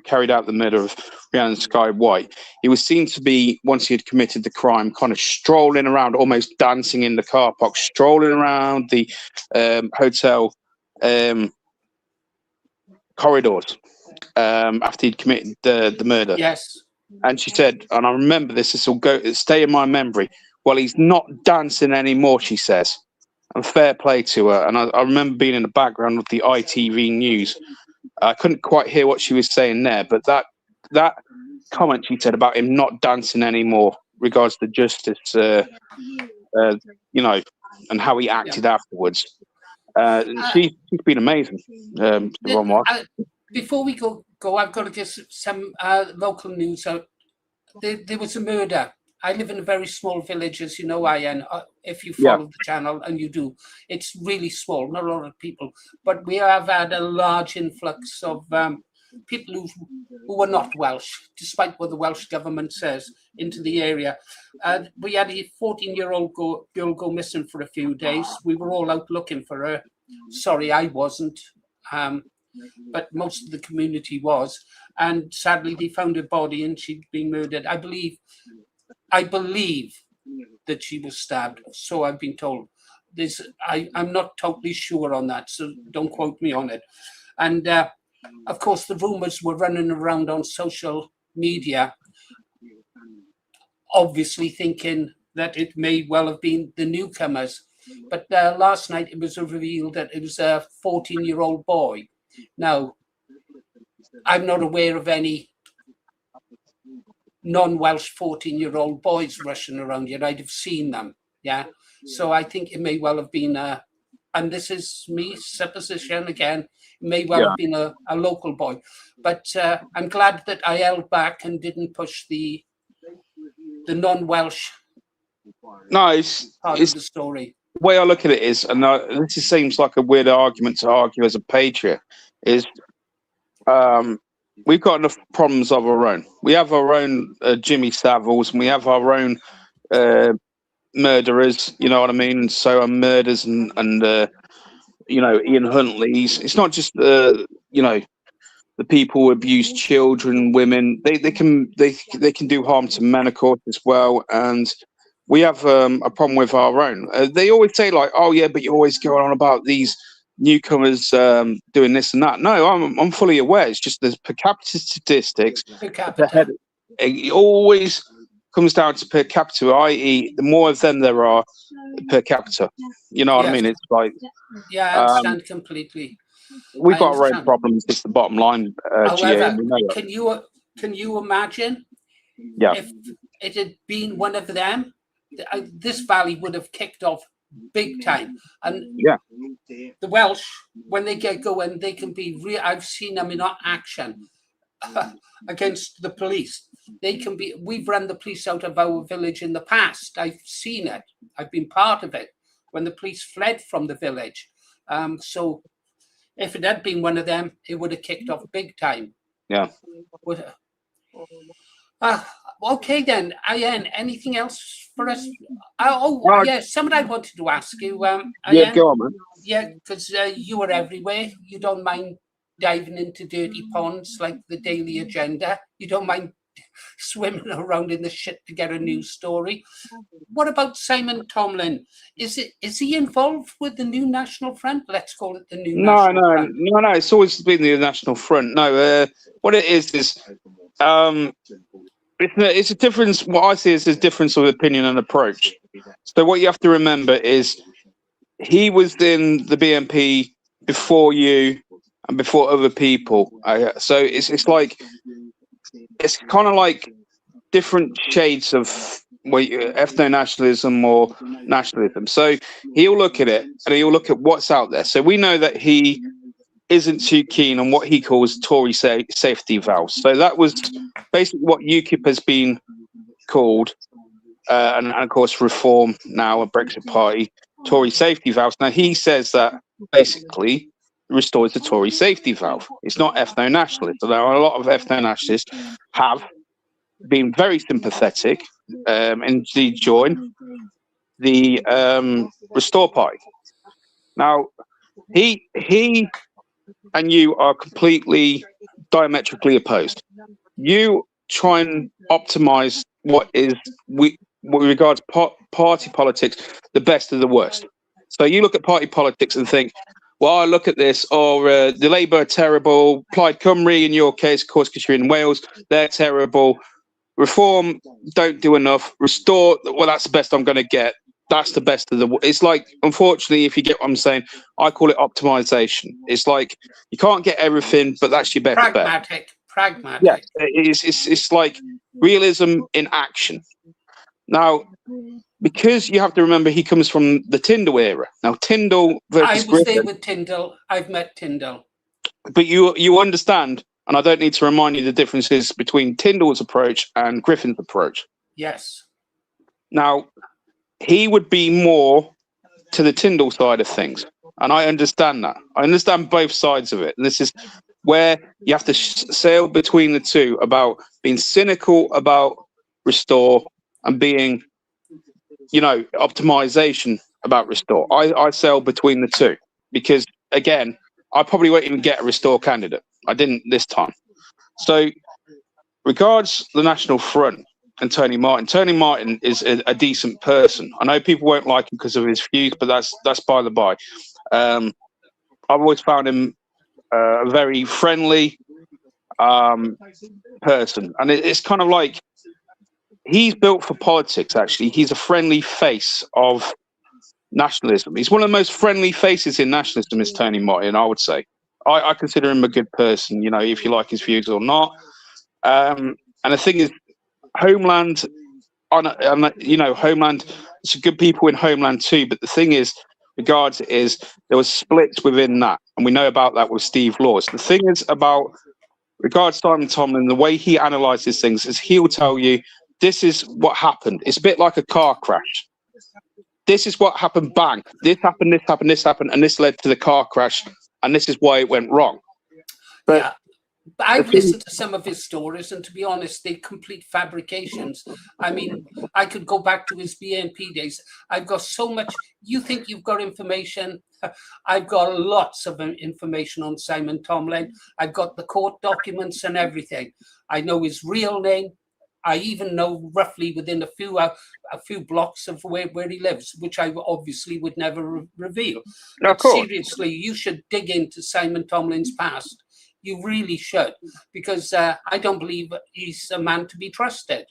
carried out the murder of Rhiannon Sky White, he was seen to be, once he had committed the crime, kind of strolling around, almost dancing in the car park, strolling around the hotel corridors after he'd committed the murder. Yes. And she said, and I remember this will stay in my memory, well, he's not dancing anymore, she says. And fair play to her. And I remember being in the background of the ITV news. I couldn't quite hear what she was saying there, but that comment she said about him not dancing anymore regards to justice, and how he acted afterwards. She's been amazing. Before we go, I've got to give some local news. There was a murder. I live in a very small village, as you know, Ian. If you follow the channel, and you do, it's really small, not a lot of people. But we have had a large influx of people who are not Welsh, despite what the Welsh government says, into the area. We had a 14-year-old girl go missing for a few days. We were all out looking for her. Sorry, I wasn't. but most of the community was. And sadly, they found her body and she'd been murdered. I believe that she was stabbed. So I've been told. I'm not totally sure on that, so don't quote me on it. And of course, the rumours were running around on social media, obviously thinking that it may well have been the newcomers. But last night it was revealed that it was a 14-year-old boy. Now, I'm not aware of any non-Welsh 14-year-old boys rushing around yet. I'd have seen them, yeah. So I think it may well have been and this is me supposition again, it may well have been a local boy. But I'm glad that I held back and didn't push the non-Welsh No, part of the story. The way I look at it is, and this seems like a weird argument to argue as a patriot, is we've got enough problems of our own. We have our own Jimmy Saviles, and we have our own murderers, you know what I mean? And so murders and Ian Huntley's. It's not just the people who abuse children, women. They can do harm to men, of course, as well. And we have a problem with our own. They always say like, "Oh yeah, but you're always going on about these newcomers doing this and that." No, I'm fully aware. It's just the per capita statistics. Per capita. It always comes down to per capita, i.e., the more of them there are per capita. You know what I mean? It's like I understand completely. We've got our own problems. It's the bottom line. However, can you imagine if it had been one of them? This valley would have kicked off big time. And the Welsh, when they get going, they can be real. I've seen them in action against the police. They can be. We've run the police out of our village in the past. I've seen it. I've been part of it when the police fled from the village. So if it had been one of them, it would have kicked off big time. Yeah. Okay then, Ian, anything else for us? Something I wanted to ask you. Ian, go on, man. Yeah, because you are everywhere. You don't mind diving into dirty ponds like the Daily Agenda. You don't mind swimming around in the shit to get a news story. What about Simon Tomlin? Is he involved with the New National Front? Let's call it the New National Front. No. It's always been the National Front. No, what it is it's a difference. What I see is a difference of opinion and approach. So what you have to remember is he was in the BNP before you and before other people. So it's like it's kind of like different shades of ethno-nationalism or nationalism. So he'll look at it and he'll look at what's out there. So we know that he isn't too keen on what he calls Tory safety valves. So that was basically what UKIP has been called, and of course Reform now, a Brexit party, Tory safety valves. Now he says that basically restores the Tory safety valve. It's not ethno-nationalist. There are a lot of ethno-nationalists have been very sympathetic and indeed join the Restore Party. Now he and you are completely diametrically opposed. You try and optimize what regards party politics, the best of the worst. So you look at party politics and think, well, I look at this, or the Labour are terrible, Plaid Cymru, in your case, of course, because you're in Wales, they're terrible. Reform don't do enough. Restore, well, that's the best I'm going to get. That's the best of the. It's like, unfortunately, if you get what I'm saying, I call it optimization. It's like you can't get everything, but that's your best bet. Pragmatic. Yeah, it's like realism in action. Now, because you have to remember, he comes from the Tyndall era. Now, Tyndall versus I was there with Tyndall. I've met Tyndall. But you understand, and I don't need to remind you the differences between Tyndall's approach and Griffin's approach. Yes. Now, he would be more to the Tyndall side of things. And I understand that. I understand both sides of it. And this is where you have to sail between the two about being cynical about Restore and being, optimization about Restore. I sail between the two because, again, I probably won't even get a Restore candidate. I didn't this time. So, regards the National Front and Tony Martin. Tony Martin is a decent person. I know people won't like him because of his views, but that's by the by. I've always found him a very friendly person, and it's kind of like he's built for politics. Actually, he's a friendly face of nationalism. He's one of the most friendly faces in nationalism. Is Tony Martin? I would say. I consider him a good person. You know, if you like his views or not. And the thing is, Homeland, you know, Homeland, there's some good people in Homeland too, but the thing is, regards is there was splits within that, and we know about that with Steve Laws. The thing is about regards Simon Tomlin, the way he analyzes things is he'll tell you this is what happened. It's a bit like a car crash. This is what happened, bang. This happened, this happened, this happened, and this led to the car crash, and this is why it went wrong. But yeah. I've listened to some of his stories, and to be honest, they're complete fabrications. I mean, I could go back to his BNP days. I've got so much. You think you've got information? I've got lots of information on Simon Tomlin. I've got the court documents and everything. I know his real name. I even know roughly within a few blocks of where he lives, which I obviously would never reveal. No, but seriously, you should dig into Simon Tomlin's past. You really should, because I don't believe he's a man to be trusted.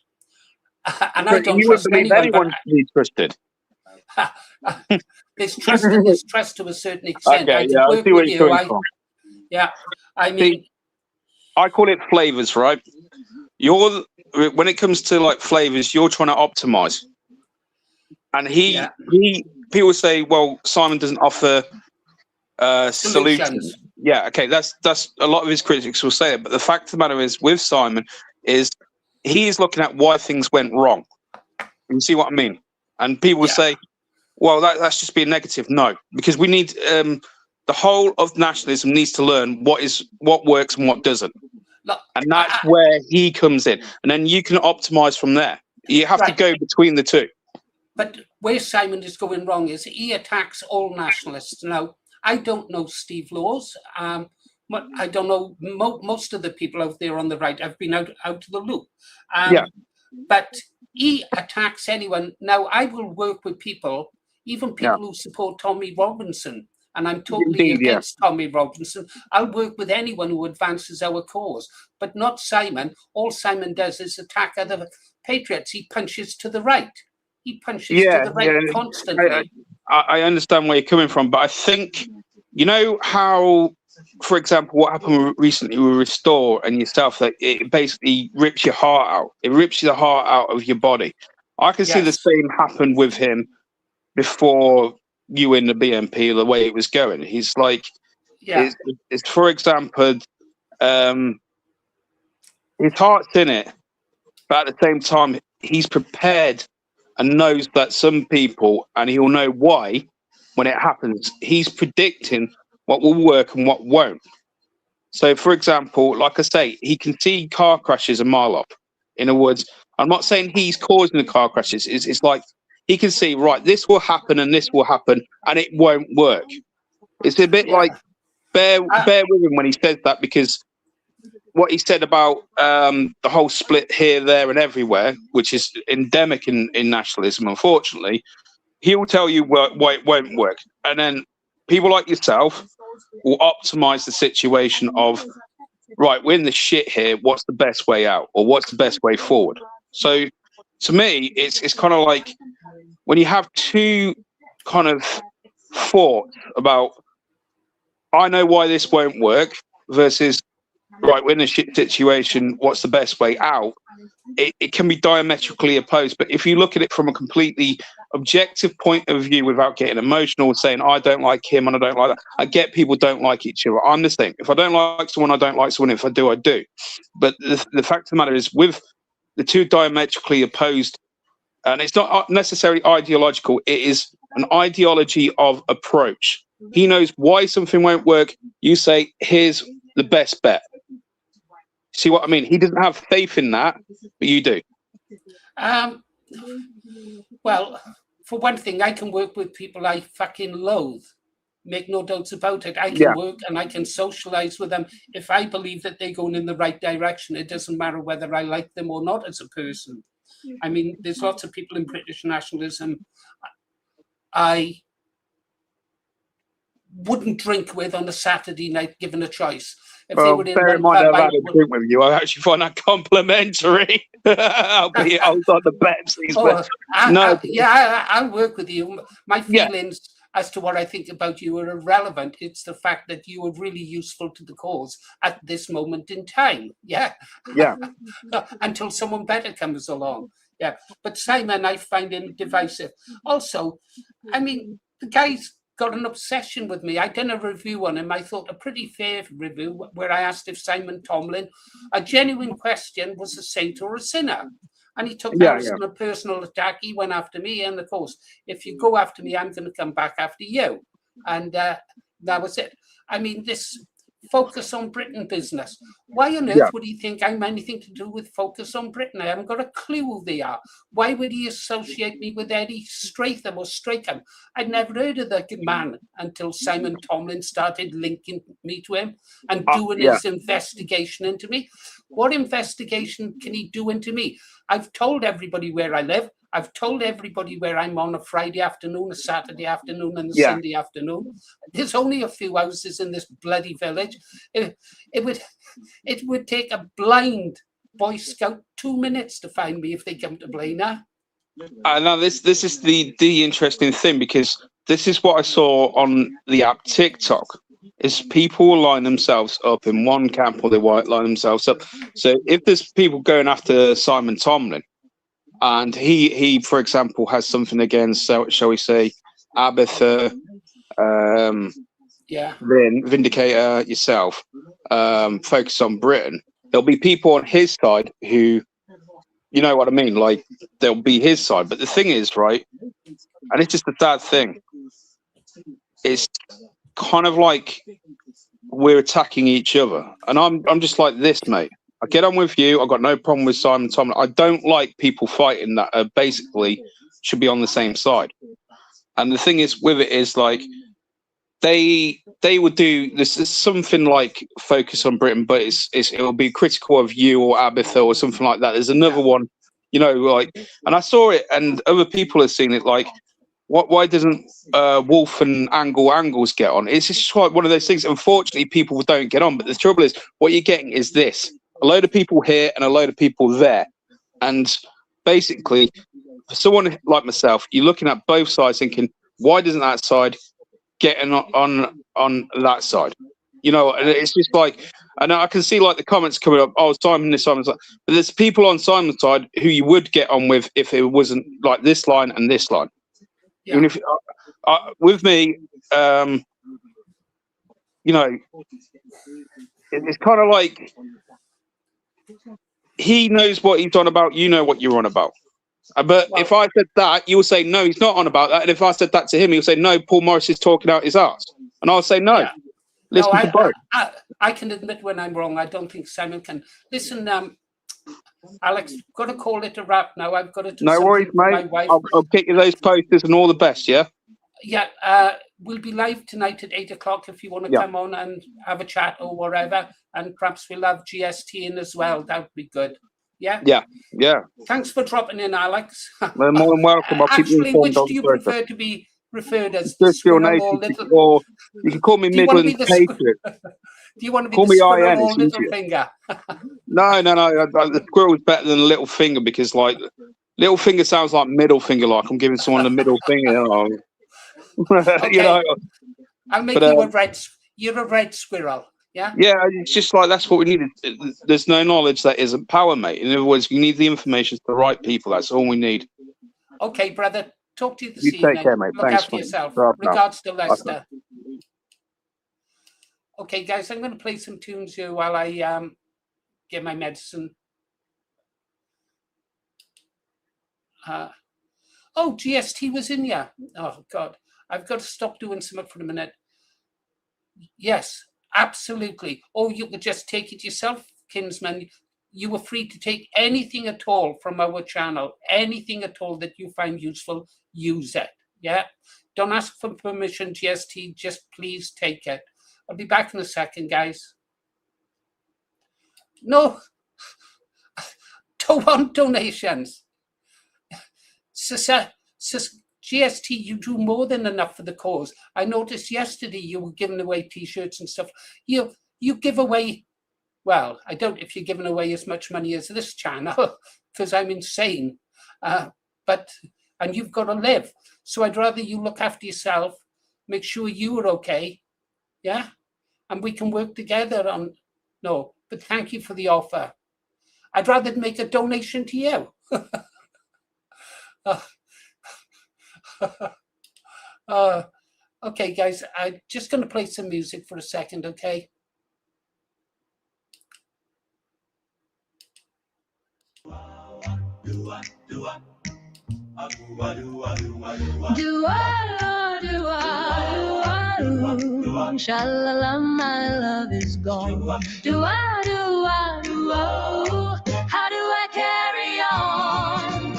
And I don't trust anyone to be trusted. There's trust and there's trust to a certain extent. Okay, I work with you. I mean, see, I call it flavors, right? When it comes to like flavors, you're trying to optimize. And people say, well, Simon doesn't offer solutions. Yeah, okay, that's a lot of his critics will say it, but the fact of the matter is, with Simon, is he is looking at why things went wrong. You see what I mean? And people will say, well, that's just being negative. No, because we need the whole of nationalism needs to learn what works and what doesn't, and that's where he comes in, and then you can optimize from there. You have to go between the two. But where Simon is going wrong is he attacks all nationalists now. I don't know Steve Laws. I don't know most of the people out there on the right. I've been out of the loop. But he attacks anyone. Now, I will work with people, even people who support Tommy Robinson, and I'm totally against Tommy Robinson. I'll work with anyone who advances our cause, but not Simon. All Simon does is attack other patriots. He punches to the right. He punches to the right constantly. I understand where you're coming from, but I think, you know how, for example, what happened recently with Restore and yourself, that it basically rips your heart out. It rips the heart out of your body. I can see the same happen with him before you in the BNP, the way it was going. He's like, it's for example, his heart's in it, but at the same time, he's prepared and knows that some people, and he'll know why when it happens, he's predicting what will work and what won't. So, for example, like I say, he can see car crashes a mile off in the woods. I'm not saying he's causing the car crashes. It's like he can see, right, this will happen and this will happen, and it won't work. It's a bit like bear with him when he says that, because what he said about the whole split here, there, and everywhere, which is endemic in nationalism, unfortunately, he will tell you why it won't work. And then people like yourself will optimize the situation of, right, we're in the shit here, what's the best way out, or what's the best way forward? So to me, it's kind of like when you have two kind of thoughts about, I know why this won't work, versus, right, we're in a shit situation, what's the best way out? It can be diametrically opposed. But if you look at it from a completely objective point of view without getting emotional, saying, I don't like him and I don't like that. I get people don't like each other. I'm the same. If I don't like someone, I don't like someone. If I do, I do. But the fact of the matter is, with the two diametrically opposed, and it's not necessarily ideological, it is an ideology of approach. He knows why something won't work. You say, here's the best bet. See what I mean? He doesn't have faith in that, but you do. Well, for one thing, I can work with people I fucking loathe. Make no doubts about it. I can Yeah. work and I can socialize with them if I believe that they're going in the right direction. It doesn't matter whether I like them or not as a person. I mean, there's lots of people in British nationalism I wouldn't drink with on a Saturday night, given a choice. If they Well, were in bear in one mind pub, I've I had a would. drink with you. I actually find that complimentary. I was on the Pepsis, but no, I'll work with you. My yeah, feelings as to what I think about you are irrelevant. It's the fact that you are really useful to the cause at this moment in time. Yeah. yeah, Until someone better comes along. Yeah. But Simon, I find him divisive. Also, I mean, the guy's got an obsession with me. I done a review on him. I thought a pretty fair review where I asked if Simon Tomlin, a genuine question, was a saint or a sinner. And he took that as a personal attack. He went after me. And of course, if you go after me, I'm going to come back after you. And that was it. I mean, this Focus on Britain business. Why on earth would he think I'm anything to do with Focus on Britain? I haven't got a clue who they are. Why would he associate me with Eddie Stratham or Strachan? I'd never heard of the man until Simon Tomlin started linking me to him and doing his investigation into me. What investigation can he do into me? I've told everybody where I live. I've told everybody where I'm on a Friday afternoon, a Saturday afternoon, and a Sunday afternoon. There's only a few houses in this bloody village. It would take a blind Boy Scout 2 minutes to find me if they come to Blaina. Now this is the interesting thing, because this is what I saw on the app TikTok. Is people will line themselves up in one camp, or they won't line themselves up. So if there's people going after Simon Tomlin, and he, for example, has something against, shall we say, Abatha, Vindicator, yourself, Focus on Britain, there'll be people on his side who, you know what I mean, like they'll be his side. But the thing is, right, and it's just a sad thing, it's kind of like we're attacking each other, and I'm just like this, mate. I get on with you. I've got no problem with Simon Tomlin. I don't like people fighting that basically should be on the same side. And the thing is with it is, like, they would do this is something like Focus on Britain, but it will be critical of you or Abatha or something like that. There's another one, you know, like, and I saw it, and other people have seen it. Like, why doesn't Wolf and Angles get on? It's just like one of those things. Unfortunately, people don't get on. But the trouble is, what you're getting is this: a load of people here and a load of people there. And basically, for someone like myself, you're looking at both sides thinking, why doesn't that side get on that side? You know, and it's just like, and I can see like the comments coming up, oh, Simon's side. But there's people on Simon's side who you would get on with if it wasn't like this line and this line. Yeah. Even if, with me, you know, it's kind of like, he knows what he's on about, you know what you're on about. But if I said that, you'll say, no, he's not on about that. And if I said that to him, he'll say, no, Paul Morris is talking out his ass. And I'll say, no. Yeah. Listen to both. I can admit when I'm wrong. I don't think Simon can. Listen, Alex, got to call it a wrap now. I've got to do something worries, for mate. my wife. I'll get you those posters and all the best, yeah? Yeah, we'll be live tonight at 8 o'clock if you want to come on and have a chat or whatever. And perhaps we'll have GST in as well. That would be good. Yeah? Yeah. Thanks for dropping in, Alex. Well, more than welcome. I'll keep you informed. Which do you prefer to be referred as? Your nation, or you can call me Midland Patriot. Do you want to be the squirrel or little finger? No. The squirrel is better than little finger, because, like, little finger sounds like middle finger, like I'm giving someone the middle finger. Okay. You know, I'll make you a red. You're a red squirrel. Yeah. Yeah, it's just like that's what we need. There's no knowledge that isn't power, mate. In other words, we need the information to the right people. That's all we need. Okay, brother. Talk to you this evening. Take care, mate. Look Thanks, after mate. yourself. Right, Regards to Leicester. Okay, guys, I'm going to play some tunes here while I get my medicine. Oh, GST was in here. Oh, God. I've got to stop doing something for a minute. Yes, absolutely. Or you could just take it yourself, Kinsman. You were free to take anything at all from our channel. Anything at all that you find useful, use it. Yeah, don't ask for permission, GST, just please take it. I'll be back in a second, guys. No, don't want donations. GST, you do more than enough for the cause. I noticed yesterday you were giving away T-shirts and stuff. You give away, well, I don't if you're giving away as much money as this channel, because I'm insane. And you've got to live. So I'd rather you look after yourself, make sure you are okay, yeah? And we can work together on, no, but thank you for the offer. I'd rather make a donation to you. Okay, guys, I'm just going to play some music for a second, okay? Sha-la-la, my love is gone. How do I carry on?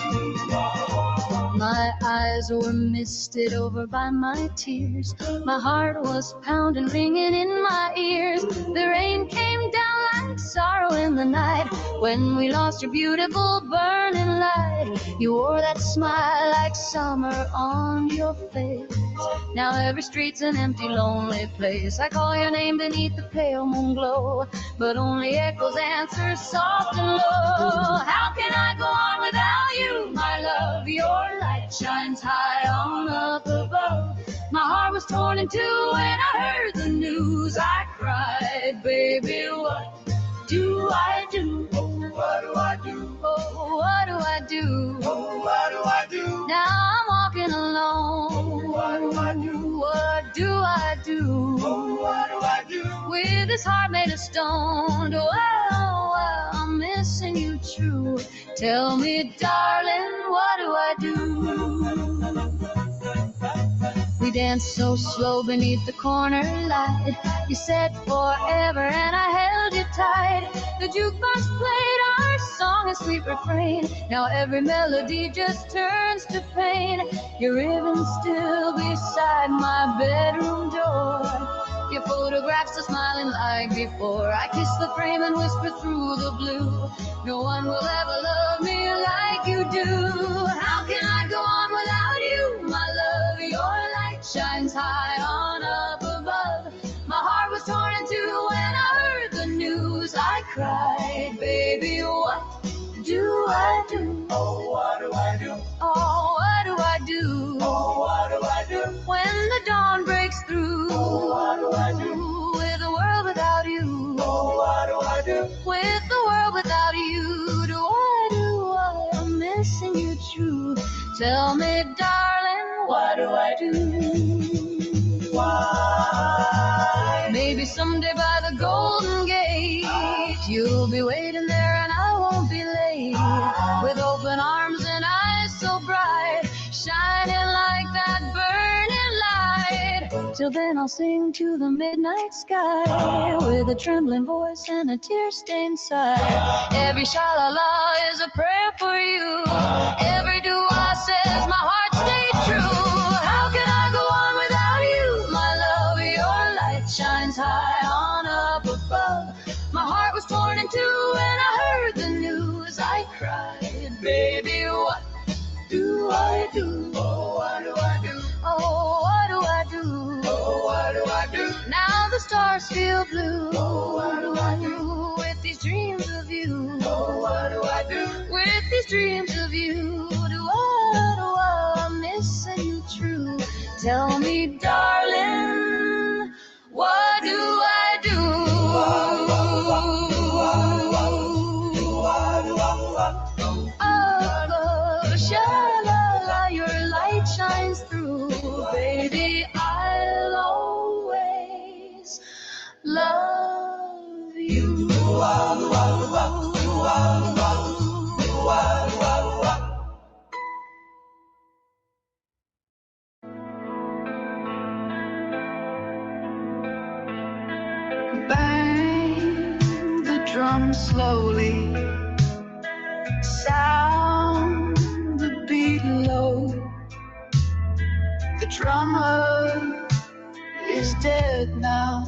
My eyes were misted over by my tears. My heart was pounding, ringing in my ears. The rain came down like sorrow in the night. When we lost your beautiful burning light, you wore that smile like summer on your face. Now every street's an empty, lonely place. I call your name beneath the pale moon glow, but only echoes answer soft and low. How can I go on without you, my love? Your light shines high on up above. My heart was torn in two when I heard the news. I cried, baby, what do I do? Oh, what do I do? Oh, what do I do? Oh, what do I do? Now I'm walking alone. What do I do? What do I do? Oh, what do I do? With this heart made of stone. Well, I'm missing you true. Tell me, darling, what do I do? We danced so slow beneath the corner light. You said forever and I held you tight. The jukebox played our song and sweet refrain. Now every melody just turns to pain. Your ribbon still beside my bedroom door. Your photographs are smiling like before. I kiss the frame and whisper through the blue. No one will ever love me like you do. How can I go on without you, my love? Your light shines high on up above. My heart was torn in two when I heard the news. I cried, baby, what do I do? Oh, what do I do? Oh, what do I do? Oh, what do I do? When the dawn breaks through. Oh, what do I do? With a world without you. Oh, what do I do? With the world without you. I'm missing you true. Tell me, darling, what do I do? Why? Maybe someday by the Golden Gate, you'll be waiting there and I won't be late. With open arms and eyes so bright, shining like that burning light. Till then I'll sing to the midnight sky, with a trembling voice and a tear-stained sigh. Every sha-la-la is a prayer for you. Every dua says my heart stay true. How can I go on without you, my love? Your light shines high on up above. My heart was torn in two when I heard the news. I cried, baby, what do I do? Oh, what do I do? Oh, what do I do? Oh, what do I do? Now the stars feel blue. Oh, what do I do? With these dreams of you. Oh, what do I do? With these dreams of you. I'm missing you true. Tell me, darling, what do I do? Oh, sha-la-la, your light shines through. Baby, I'll always love you. Bang the drum slowly, sound the beat low. drummer is dead now,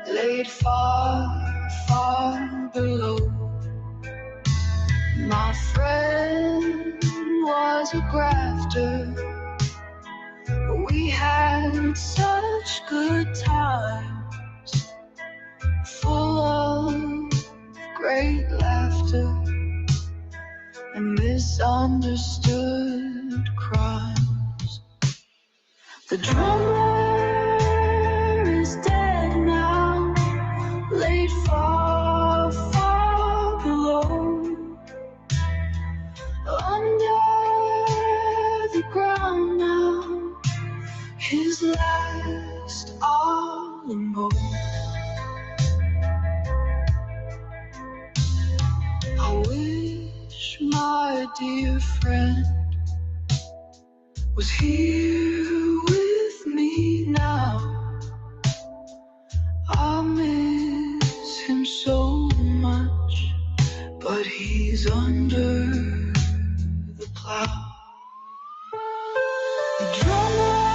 laid far, far below. My friend was a grafter. We had such good times, full of great laughter and misunderstood crimes. The drummer is dead now, laid far, far below. Under the ground now, his last Alamo. I wish my dear friend was here with me now. I miss him so much, but he's under the plow. The drummer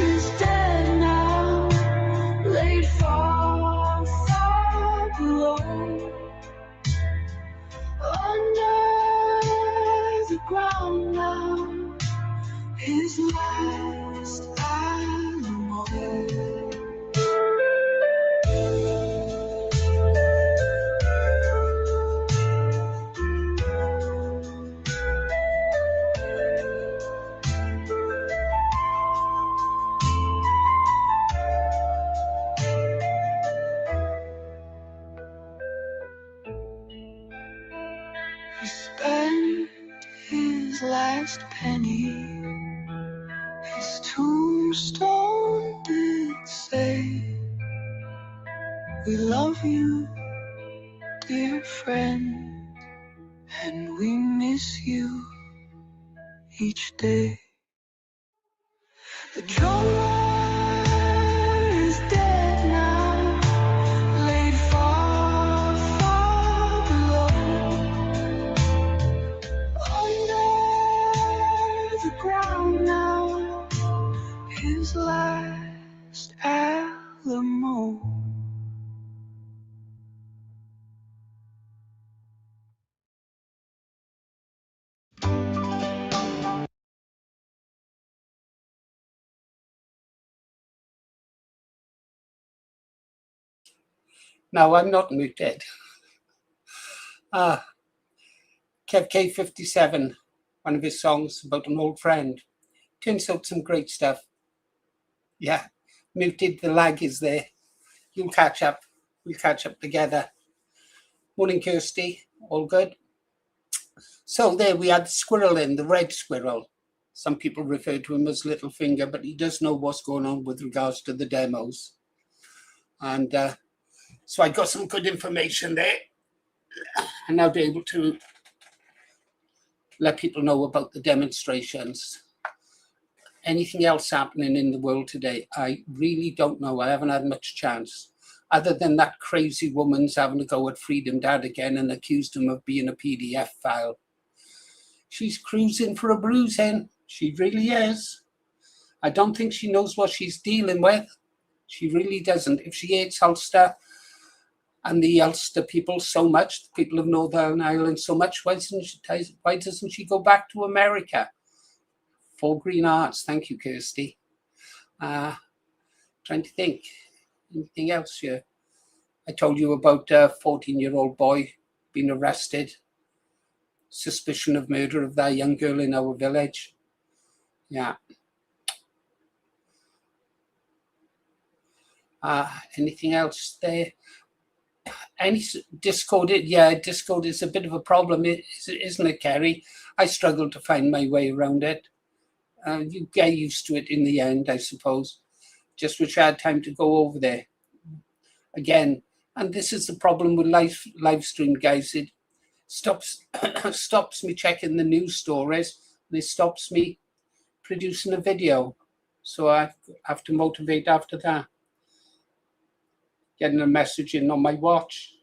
is dead now, laid far, far below. Under the ground now, his last Alamo. He spent his last penny. His tombstone did say, "We love you, dear friend, and we miss you each day." The drummer is dead now, laid far, far below. Under the ground now, his last Alamo. No, I'm not muted. Kev K57, one of his songs about an old friend. Turns out some great stuff. Yeah, muted, the lag is there. You'll catch up. We'll catch up together. Morning, Kirsty. All good? So there we had the squirrel in, the red squirrel. Some people refer to him as Littlefinger, but he does know what's going on with regards to the demos. And so I got some good information there. And I'll be able to let people know about the demonstrations. Anything else happening in the world today? I really don't know. I haven't had much chance. Other than that crazy woman's having a go at Freedom Dad again and accused him of being a PDF file. She's cruising for a bruising. She really is. I don't think she knows what she's dealing with. She really doesn't. If she hates Ulster and the Ulster people so much, the people of Northern Ireland so much, why doesn't she go back to America? 4 green hearts. Thank you, Kirsty. Trying to think. Anything else here? I told you about a 14-year-old boy being arrested. Suspicion of murder of that young girl in our village. Yeah. Anything else there? Any Discord? Yeah, Discord is a bit of a problem, isn't it, Kerry? I struggle to find my way around it. You get used to it in the end, I suppose. Just wish I had time to go over there again. And this is the problem with live stream, guys. It stops me checking the news stories. And it stops me producing a video. So I have to motivate after that. Getting a message in on my watch.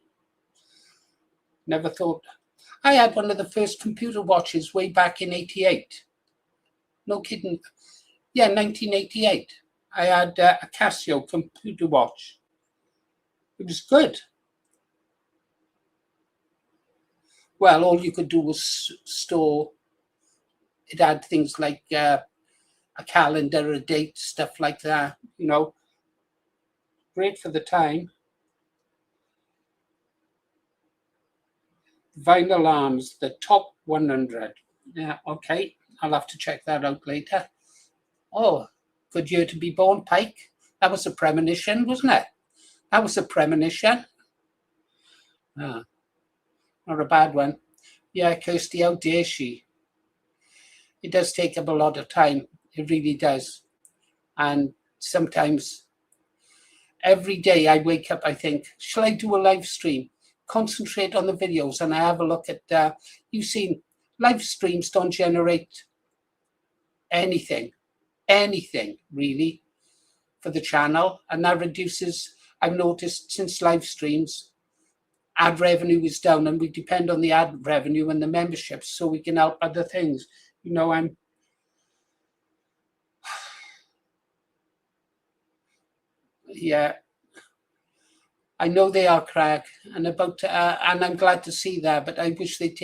Never thought. I had one of the first computer watches way back in '88. No kidding. Yeah, 1988. I had a Casio computer watch. It was good. Well, all you could do was store. It had things like a calendar, a date, stuff like that. You know, great for the time. Vinyl Arms, the top 100. Yeah, okay. I'll have to check that out later. Oh, good year to be born, Pike. That was a premonition, wasn't it? That was a premonition. Ah, not a bad one. Yeah, Kirsty, how dare she? It does take up a lot of time. It really does. And sometimes, every day I wake up, I think, shall I do a live stream? Concentrate on the videos, and I have a look at, you've seen, live streams don't generate anything really for the channel, and that reduces, I've noticed since live streams, ad revenue is down, and we depend on the ad revenue and the memberships so we can help other things. You know, yeah, I know they are, Craig, and and I'm glad to see that, but I wish they'd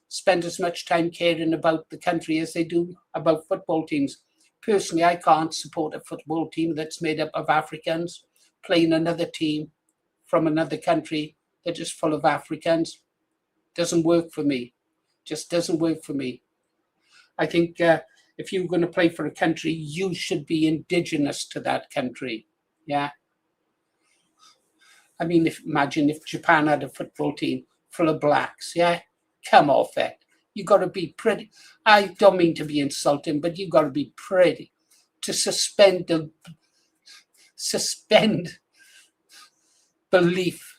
spend as much time caring about the country as they do about football teams. Personally, I can't support a football team that's made up of Africans playing another team from another country that is full of Africans. Doesn't work for me. Just doesn't work for me. I think if you're going to play for a country, you should be indigenous to that country. Yeah. I mean, imagine if Japan had a football team full of blacks. Yeah. Come off it. You got to be pretty. I don't mean to be insulting, but you got to be pretty to suspend belief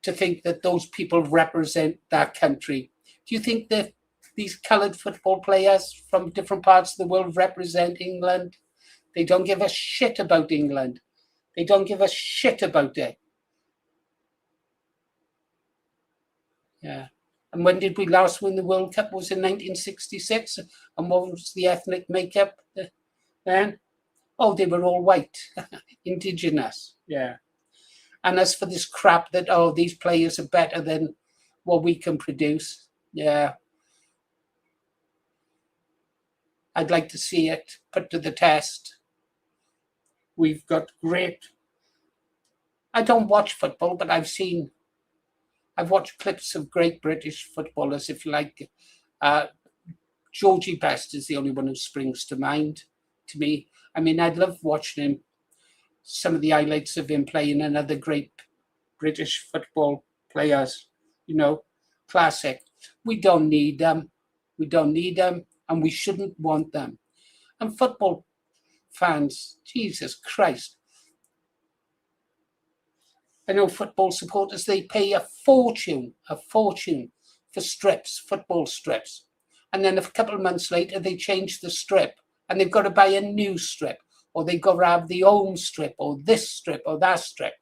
to think that those people represent that country. Do you think that these coloured football players from different parts of the world represent England? They don't give a shit about England. They don't give a shit about it. Yeah. And when did we last win the World Cup? Was in 1966. And what was the ethnic makeup then? Oh, they were all white, indigenous. Yeah. And as for this crap that, oh, these players are better than what we can produce. Yeah. I'd like to see it put to the test. We've got great. I don't watch football, but I've watched clips of great British footballers, if you like. Georgie Best is the only one who springs to mind to me. I mean, I'd love watching him, some of the highlights of him playing and other great British football players, you know, classic. We don't need them. We don't need them, and we shouldn't want them. And football fans, Jesus Christ. I know football supporters, they pay a fortune for strips, football strips. And then a couple of months later, they change the strip and they've got to buy a new strip, or they've got to have the old strip, or this strip, or that strip.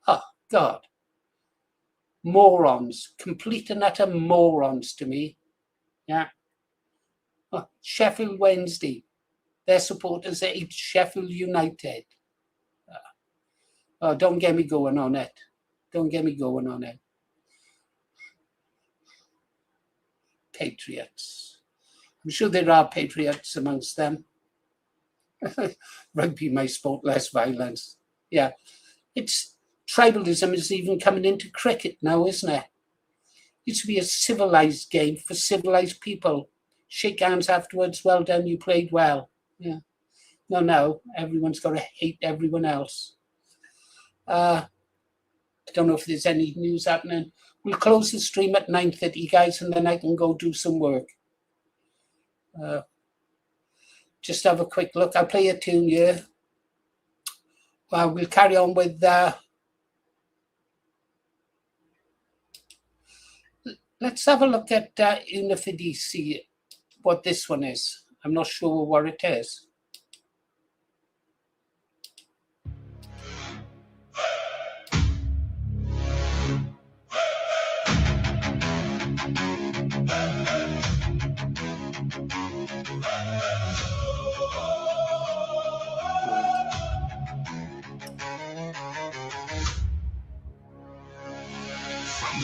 Oh, God. Morons, complete and utter morons to me. Yeah. Oh, Sheffield Wednesday, their supporters hate Sheffield United. Oh, don't get me going on it. Don't get me going on it. Patriots. I'm sure there are patriots amongst them. Rugby, my sport, less violence. Yeah. It's tribalism is even coming into cricket now, isn't it? It used to be a civilized game for civilized people. Shake hands afterwards. Well done, you played well. Yeah. No, everyone's got to hate everyone else. I don't know if there's any news happening. We'll close the stream at 9:30, guys, and then I can go do some work. Just have a quick look. I'll play a tune here. We'll carry on with... let's have a look at Una Fidici, what this one is. I'm not sure what it is.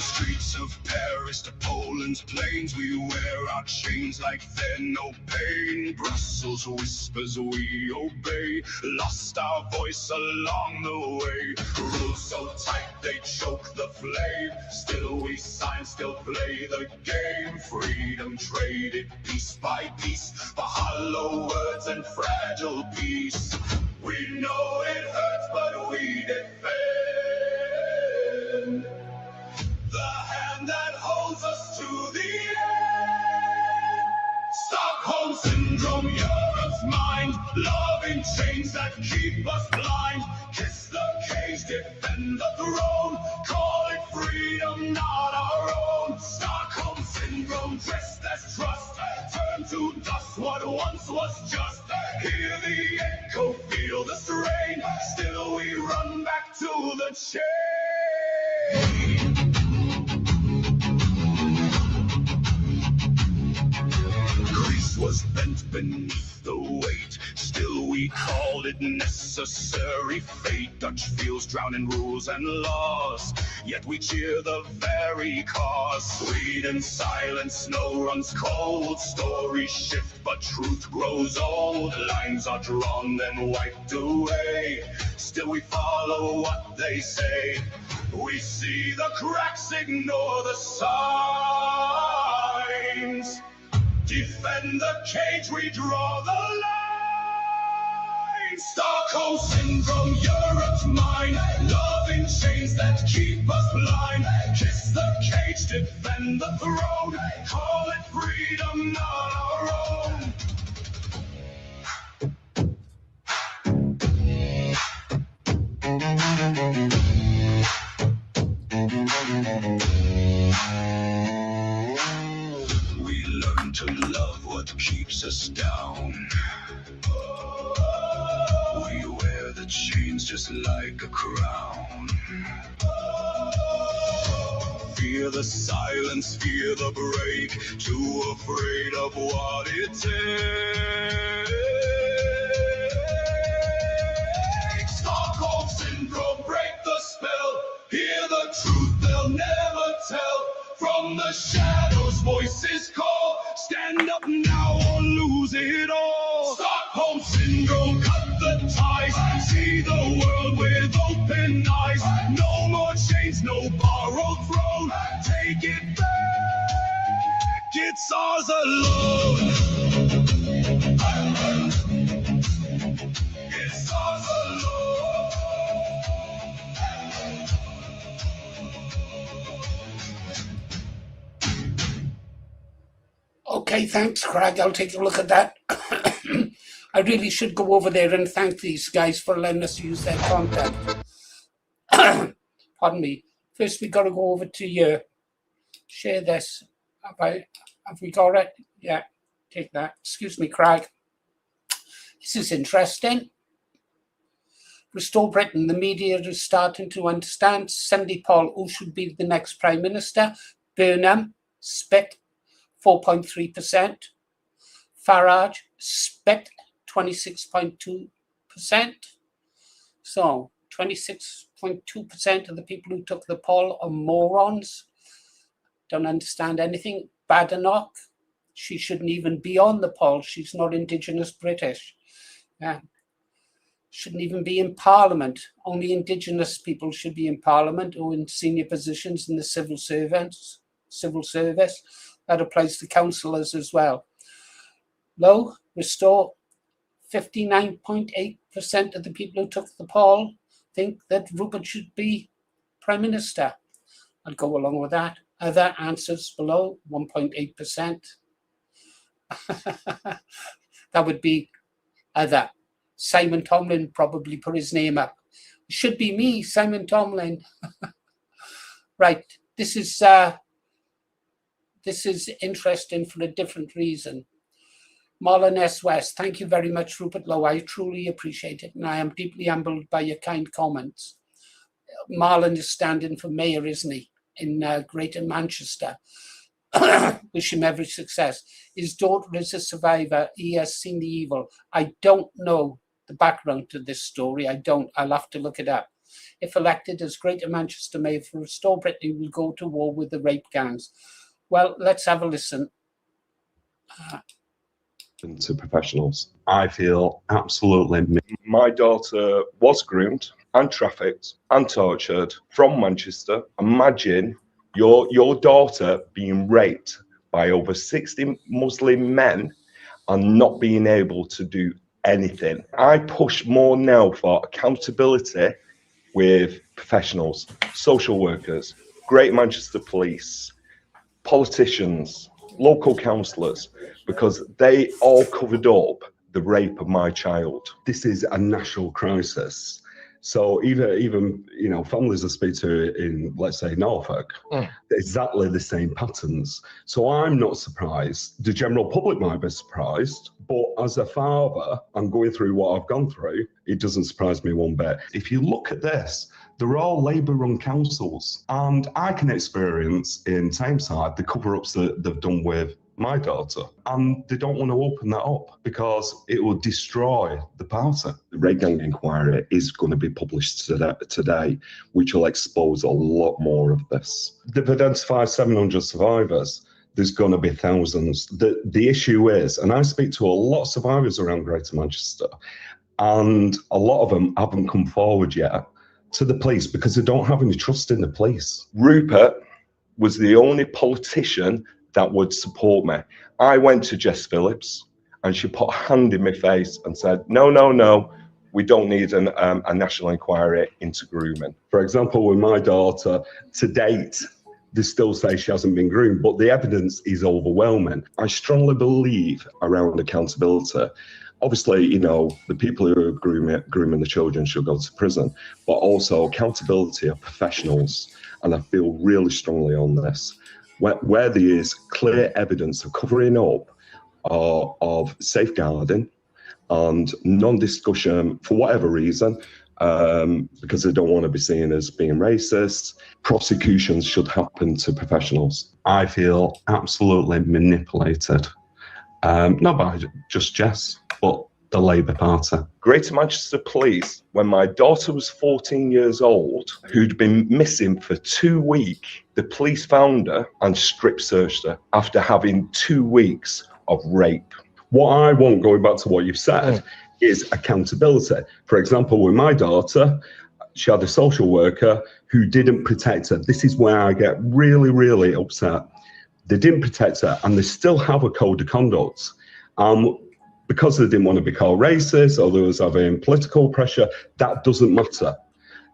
streets of Paris to Poland's plains, we wear our chains like they're no pain. Brussels whispers, we obey, lost our voice along the way. Rules so tight they choke the flame, still we sign, still play the game. Freedom traded piece by piece for hollow words and fragile peace. We know it hurts, but we defend the hand that holds us to the end. Stockholm Syndrome, Europe's mind, love in chains that keep us blind. Kiss the cage, defend the throne, call it freedom, not our own. Stockholm Syndrome, dressed as trust, turn to dust what once was just. Hear the echo, feel the strain, still we run back to the chain. Greece was bent beneath the weight, still we called it necessary fate. Dutch fields drown in rules and laws, yet we cheer the very cause. Sweden silence, snow runs cold, stories shift but truth grows old. Lines are drawn then wiped away, still we follow what they say. We see the cracks, ignore the signs. Defend the cage, we draw the line. Stockholm Syndrome, Europe's mine, love in chains that keep us blind. Kiss the cage, defend the throne, call it freedom, not our own. We learn to love what keeps us down. We wear the chains just like a crown. Fear the silence, fear the break, too afraid of what it takes. Stockholm Syndrome, break the spell, hear the truth they'll never tell. From the shadows, voices call, stand up now or lose it all. Stockholm Syndrome, cut the ties, see the world with open eyes. No more chains, no borrowed throne, take it back, it's ours alone. It's ours alone. Okay, thanks, Craig. I'll take a look at that. I really should go over there and thank these guys for letting us use their content. Pardon me. First, we got to go over to your share this. Have we got it? Yeah, take that. Excuse me, Craig. This is interesting. Restore Britain. The media is starting to understand. Sandy Paul, who should be the next Prime Minister? Burnham, spit, 4.3%. Farage, spit, 26.2%. So 26.2% of the people who took the poll are morons. Don't understand anything. Badenoch, she shouldn't even be on the poll. She's not Indigenous British. Shouldn't even be in Parliament. Only Indigenous people should be in Parliament or in senior positions in the civil service. That applies to councillors as well. Low, Restore, 59.8% of the people who took the poll think that Rupert should be Prime Minister. I'd go along with that. Other answers below, 1.8%. That would be other. Simon Tomlin probably put his name up. It should be me, Simon Tomlin. Right, this is interesting for a different reason. Marlon S. West, thank you very much, Rupert Lowe. I truly appreciate it, and I am deeply humbled by your kind comments. Marlon is standing for mayor, isn't he, in Greater Manchester. Wish him every success. His daughter is a survivor. He has seen the evil. I don't know the background to this story. I'll have to look it up. If elected as Greater Manchester Mayor for Restore Britain, he will go to war with the rape gangs. Well, let's have a listen. To professionals. I feel absolutely. My daughter was groomed and trafficked and tortured from Manchester. Imagine your daughter being raped by over 60 Muslim men and not being able to do anything. I push more now for accountability with professionals, social workers, Great Manchester Police, politicians, local councillors, because they all covered up the rape of my child. This is a national crisis. So even you know, families I speak to in, let's say, Norfolk, exactly the same patterns. So I'm not surprised. The general public might be surprised, but as a father, I'm going through what I've gone through. It doesn't surprise me one bit. If you look at this, they're all Labour-run councils, and I can experience in Tameside the cover-ups that they've done with my daughter, and they don't want to open that up because it will destroy the party. The rape gang inquiry is going to be published today, which will expose a lot more of this. They've identified 700 survivors. There's going to be thousands. The issue is, and I speak to a lot of survivors around Greater Manchester, and a lot of them haven't come forward yet to the police because they don't have any trust in the police. Rupert was the only politician that would support me. I went to Jess Phillips and she put a hand in my face and said, no, we don't need a national inquiry into grooming. For example, with my daughter, to date, they still say she hasn't been groomed, but the evidence is overwhelming. I strongly believe around accountability. Obviously, you know, the people who are grooming the children should go to prison, but also accountability of professionals. And I feel really strongly on this. Where there is clear evidence of covering up of safeguarding and non-discussion for whatever reason, because they don't want to be seen as being racist, prosecutions should happen to professionals. I feel absolutely manipulated, not by just Jess, but the Labour Party. Greater Manchester Police, when my daughter was 14 years old, who'd been missing for 2 weeks, the police found her and strip searched her after having 2 weeks of rape. What I want, going back to what you've said, is accountability. For example, with my daughter, she had a social worker who didn't protect her. This is where I get really, really upset. They didn't protect her and they still have a code of conduct. Because they didn't want to be called racist or there was having political pressure, that doesn't matter.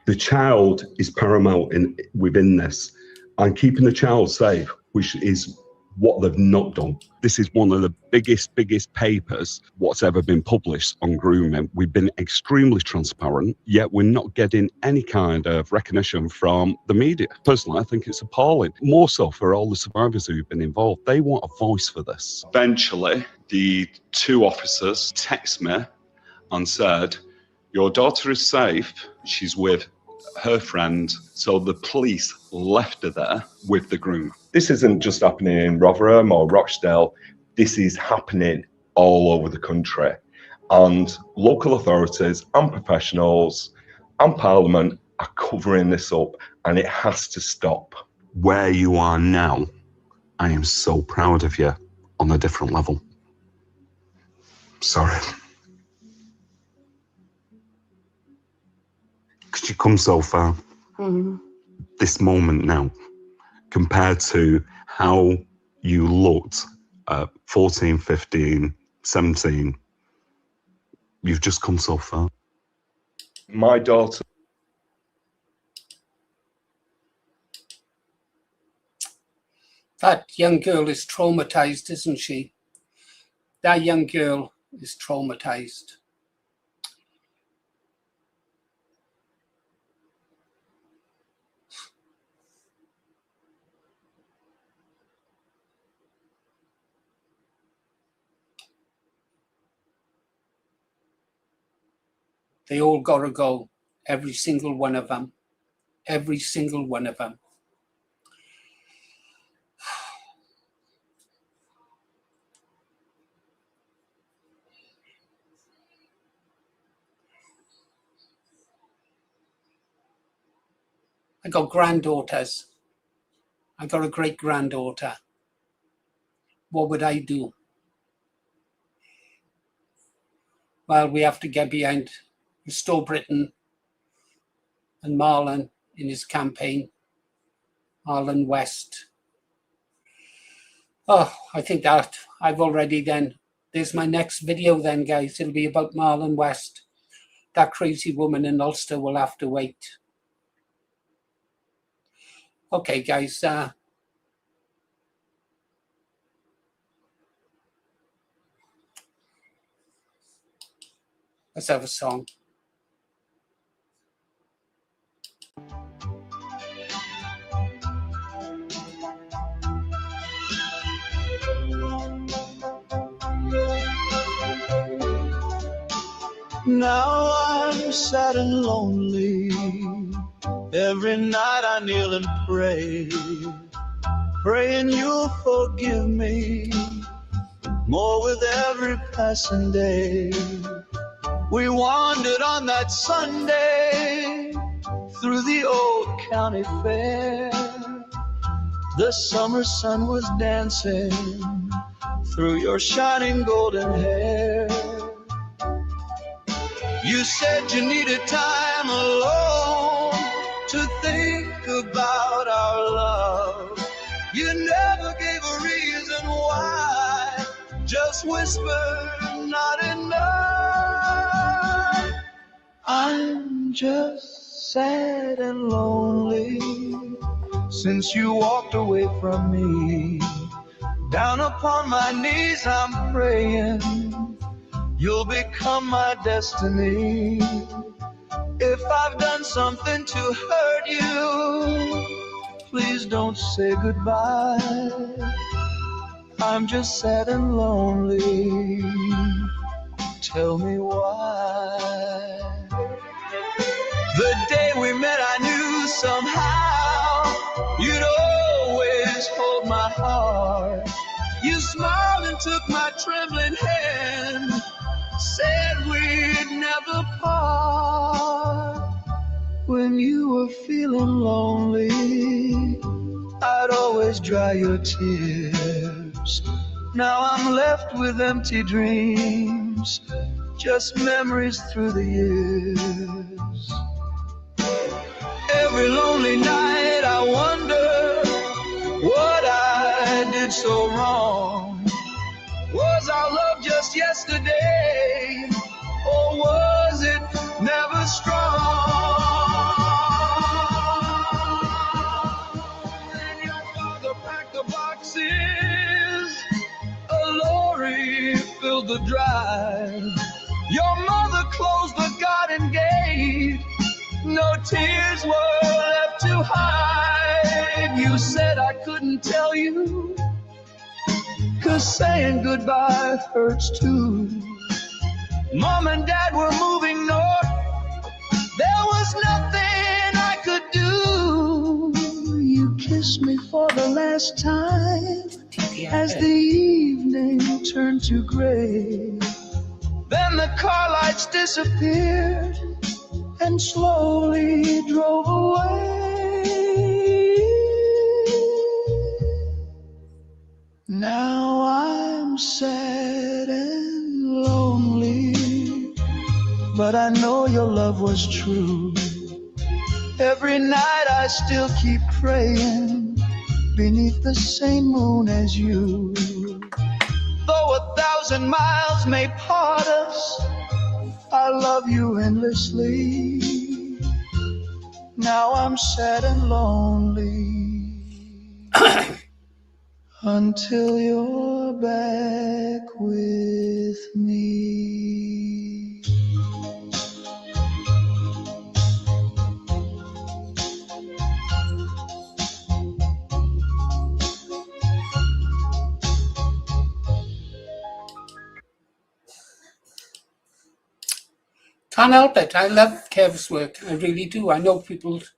The child is paramount within this, and keeping the child safe, which is what they've not done. This is one of the biggest papers what's ever been published on grooming. We've been extremely transparent, yet we're not getting any kind of recognition from the media. Personally, I think it's appalling. More so for all the survivors who've been involved. They want a voice for this. Eventually, the 2 officers text me and said, your daughter is safe. She's with her friend. So the police left her there with the groom. This isn't just happening in Rotherham or Rochdale. This is happening all over the country. And local authorities and professionals and Parliament are covering this up, and it has to stop. Where you are now, I am so proud of you on a different level. Sorry. Because you come so far. This moment now, compared to how you looked at 14, 15, 17, you've just come so far. My daughter. That young girl is traumatized, isn't she? That young girl is traumatized. They all gotta go. Every single one of them. Every single one of them. I got granddaughters. I got a great granddaughter. What would I do? Well, we have to get behind Restore Britain and Marlon in his campaign. Marlon West. Oh, I think that I've already then. There's my next video then, guys. It'll be about Marlon West. That crazy woman in Ulster will have to wait. Okay, guys. Let's have a song. Now I'm sad and lonely. Every night I kneel and pray, praying you'll forgive me more with every passing day. We wandered on that Sunday through the old county fair. The summer sun was dancing through your shining golden hair. You said you needed time alone to think about our love. You never gave a reason why, just whispered, not enough. I'm just sad and lonely since you walked away from me. Down upon my knees I'm praying you'll become my destiny. If I've done something to hurt you, please don't say goodbye. I'm just sad and lonely. Tell me why. The day we met I knew somehow you'd always hold my heart. You smiled and took my trembling hand, said we'd never part. When you were feeling lonely, I'd always dry your tears. Now I'm left with empty dreams, just memories through the years. Every lonely night I wonder what I did so wrong. Was our love just yesterday, or was it never strong? Then your father packed the boxes, a lorry filled the drive. Your mother closed the garden gate, no tears were left to hide. You said I couldn't tell you, 'cause saying goodbye hurts too. Mom and Dad were moving north, there was nothing I could do. You kissed me for the last time as the evening turned to gray. Then the car lights disappeared and slowly drove away. Now I'm sad and lonely, but I know your love was true. Every night I still keep praying beneath the same moon as you. Though 1,000 miles may part us, I love you endlessly. Now I'm sad and lonely until you're back with me. Can't help it. I love Kev's work. I really do. I know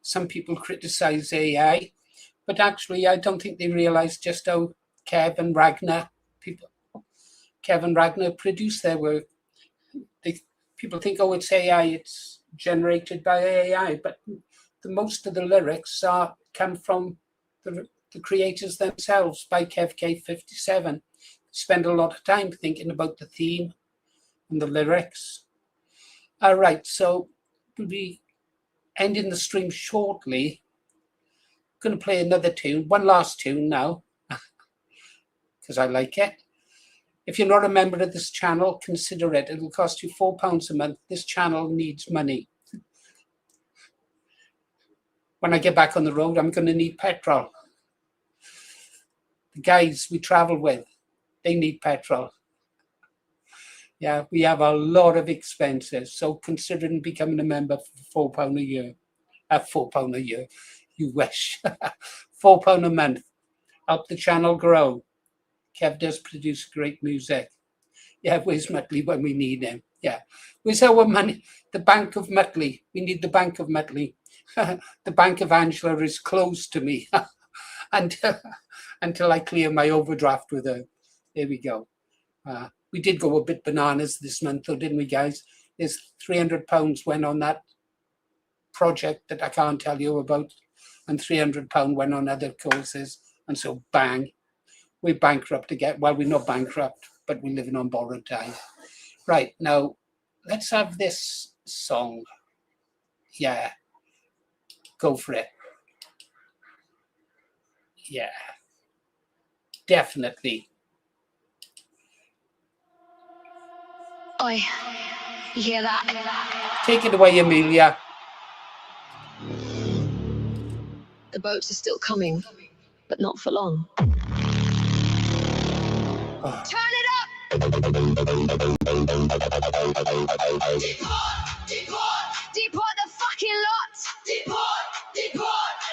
some people criticize AI, but actually I don't think they realize just how Kev and Ragnar produce their work. People think, oh, it's AI, it's generated by AI, but most of the lyrics come from the creators themselves by Kev K57. Spend a lot of time thinking about the theme and the lyrics. All right, so we'll be ending the stream shortly. Going to play another tune, one last tune now, because I like it. If you're not a member of this channel, consider it. It'll cost you £4 a month. This channel needs money. When I get back on the road, I'm going to need petrol. The guys we travel with, they need petrol. Yeah, we have a lot of expenses. So considering becoming a member for £4 a year. £4 a year, you wish. £4 a month. Help the channel grow. Kev does produce great music. Yeah, where's Muttley when we need him? Yeah. Where's our money? The Bank of Muttley. We need the Bank of Muttley. The Bank of Angela is closed to me. And until I clear my overdraft with her. There we go. We did go a bit bananas this month though, didn't we, guys? There's £300 went on that project that I can't tell you about, and £300 went on other courses, and so bang, we're bankrupt again. Well, we're not bankrupt, but we're living on borrowed time. Right, now let's have this song. Yeah, go for it. Yeah, definitely. Oi, you hear that? Take it away, Amelia. The boats are still coming, but not for long. Oh. Turn it up! Deport the fucking lot!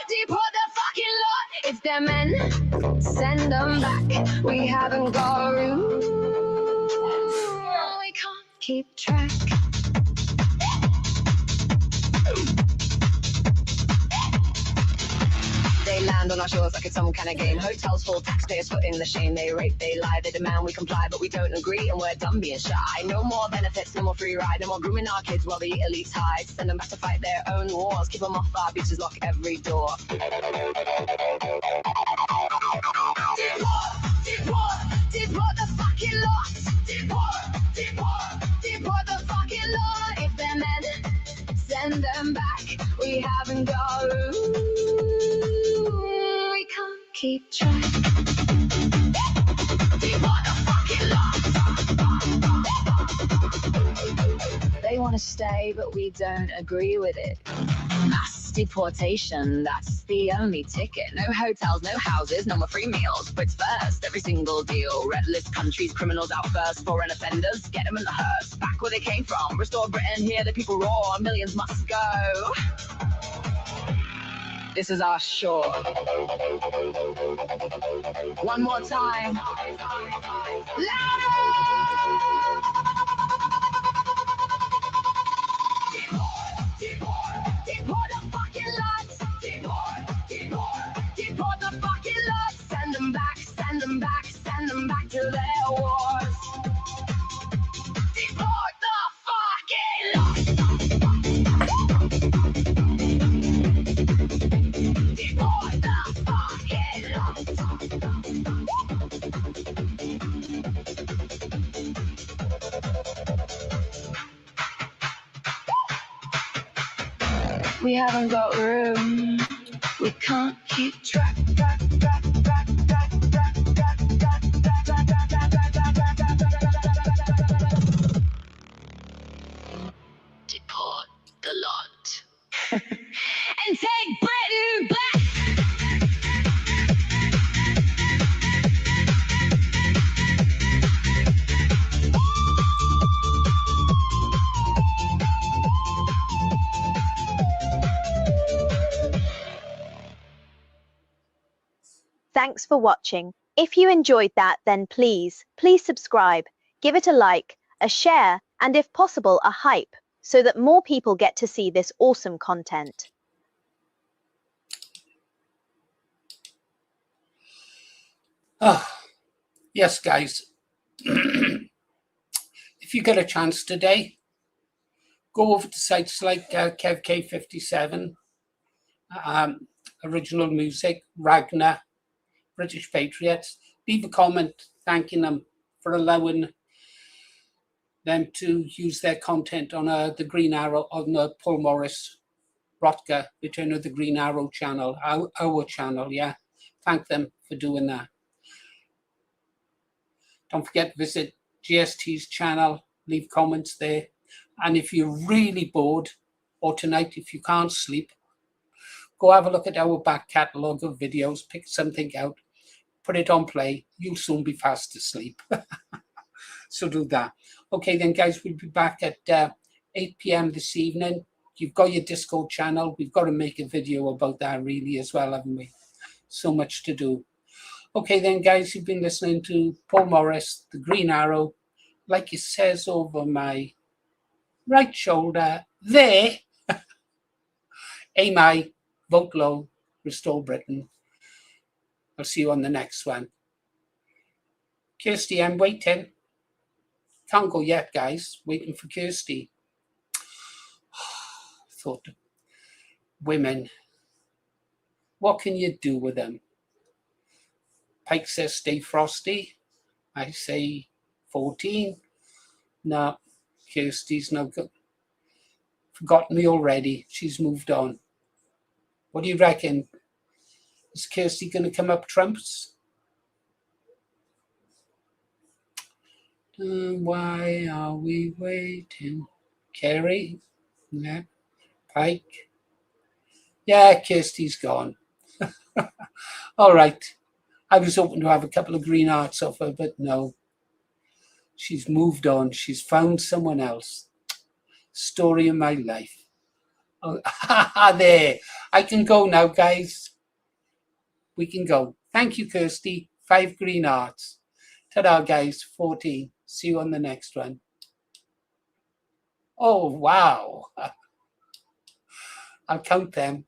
Deport the fucking lot! If they're men, send them back. We haven't got room. We can't keep track. They land on our shores like it's some kind of game. Hotels full, taxpayers foot in the shame. They rape, they lie, they demand we comply, but we don't agree, and we're done being shy. No more benefits, no more free ride, no more grooming our kids while the elites hide. Send them back to fight their own wars, keep them off our beaches, lock every door. Deport the fucking lot. Deport the fucking lot. If they're men, send them back. We haven't got room. We can't keep track. Deport the fucking lot. They want to stay, but we don't agree with it. Mass deportation, that's the only ticket. No hotels, no houses, no more free meals. Brits first, every single deal. Red list countries, criminals out first. Foreign offenders, get them in the hearse. Back where they came from, restore Britain, here the people roar. Millions must go. This is our shore. One more time. Louder! Deport the fucking lot. Deport the fucking lot. Send them back, send them back, send them back to their wars. Deport the fucking lot. Deport the fucking lot. We haven't got room. We can't keep track. Deport the lot. And take Britain back. Thanks for watching. If you enjoyed that, then please subscribe, give it a like, a share, and if possible, a hype, so that more people get to see this awesome content. Yes, guys. If you get a chance today, go over to sites like Kev K57. original music, Ragnar, British Patriots. Leave a comment thanking them for allowing them to use their content on the Green Arrow, on the Paul Morris ROTGA, Return of the Green Arrow channel, our channel, yeah. Thank them for doing that. Don't forget to visit GST's channel, leave comments there. And if you're really bored, or tonight if you can't sleep, go have a look at our back catalogue of videos, pick something out, put it on play, you'll soon be fast asleep. So do that. Okay then guys, we'll be back at 8 p.m. this evening. You've got your Discord channel. We've got to make a video about that really as well, haven't we? So much to do. Okay then guys, you've been listening to Paul Morris, the Green Arrow, like it says over my right shoulder there. Aim high, vote low, restore Britain. I'll see you on the next one. Kirsty, I'm waiting. Can't go yet, guys. Waiting for Kirsty. Thought, women, what can you do with them? Pike says stay frosty. I say 14. No, Kirsty's no good. Forgotten me already. She's moved on. What do you reckon? Is Kirsty going to come up trumps? Why are we waiting? Kerry? Yeah. Pike? Yeah, Kirsty's gone. All right. I was hoping to have a couple of green hearts off her, but no. She's moved on. She's found someone else. Story of my life. Oh, there. I can go now, guys. We can go. Thank you, Kirsty. 5 green hearts. Ta-da, guys. 14. See you on the next one. Oh, wow. I'll count them.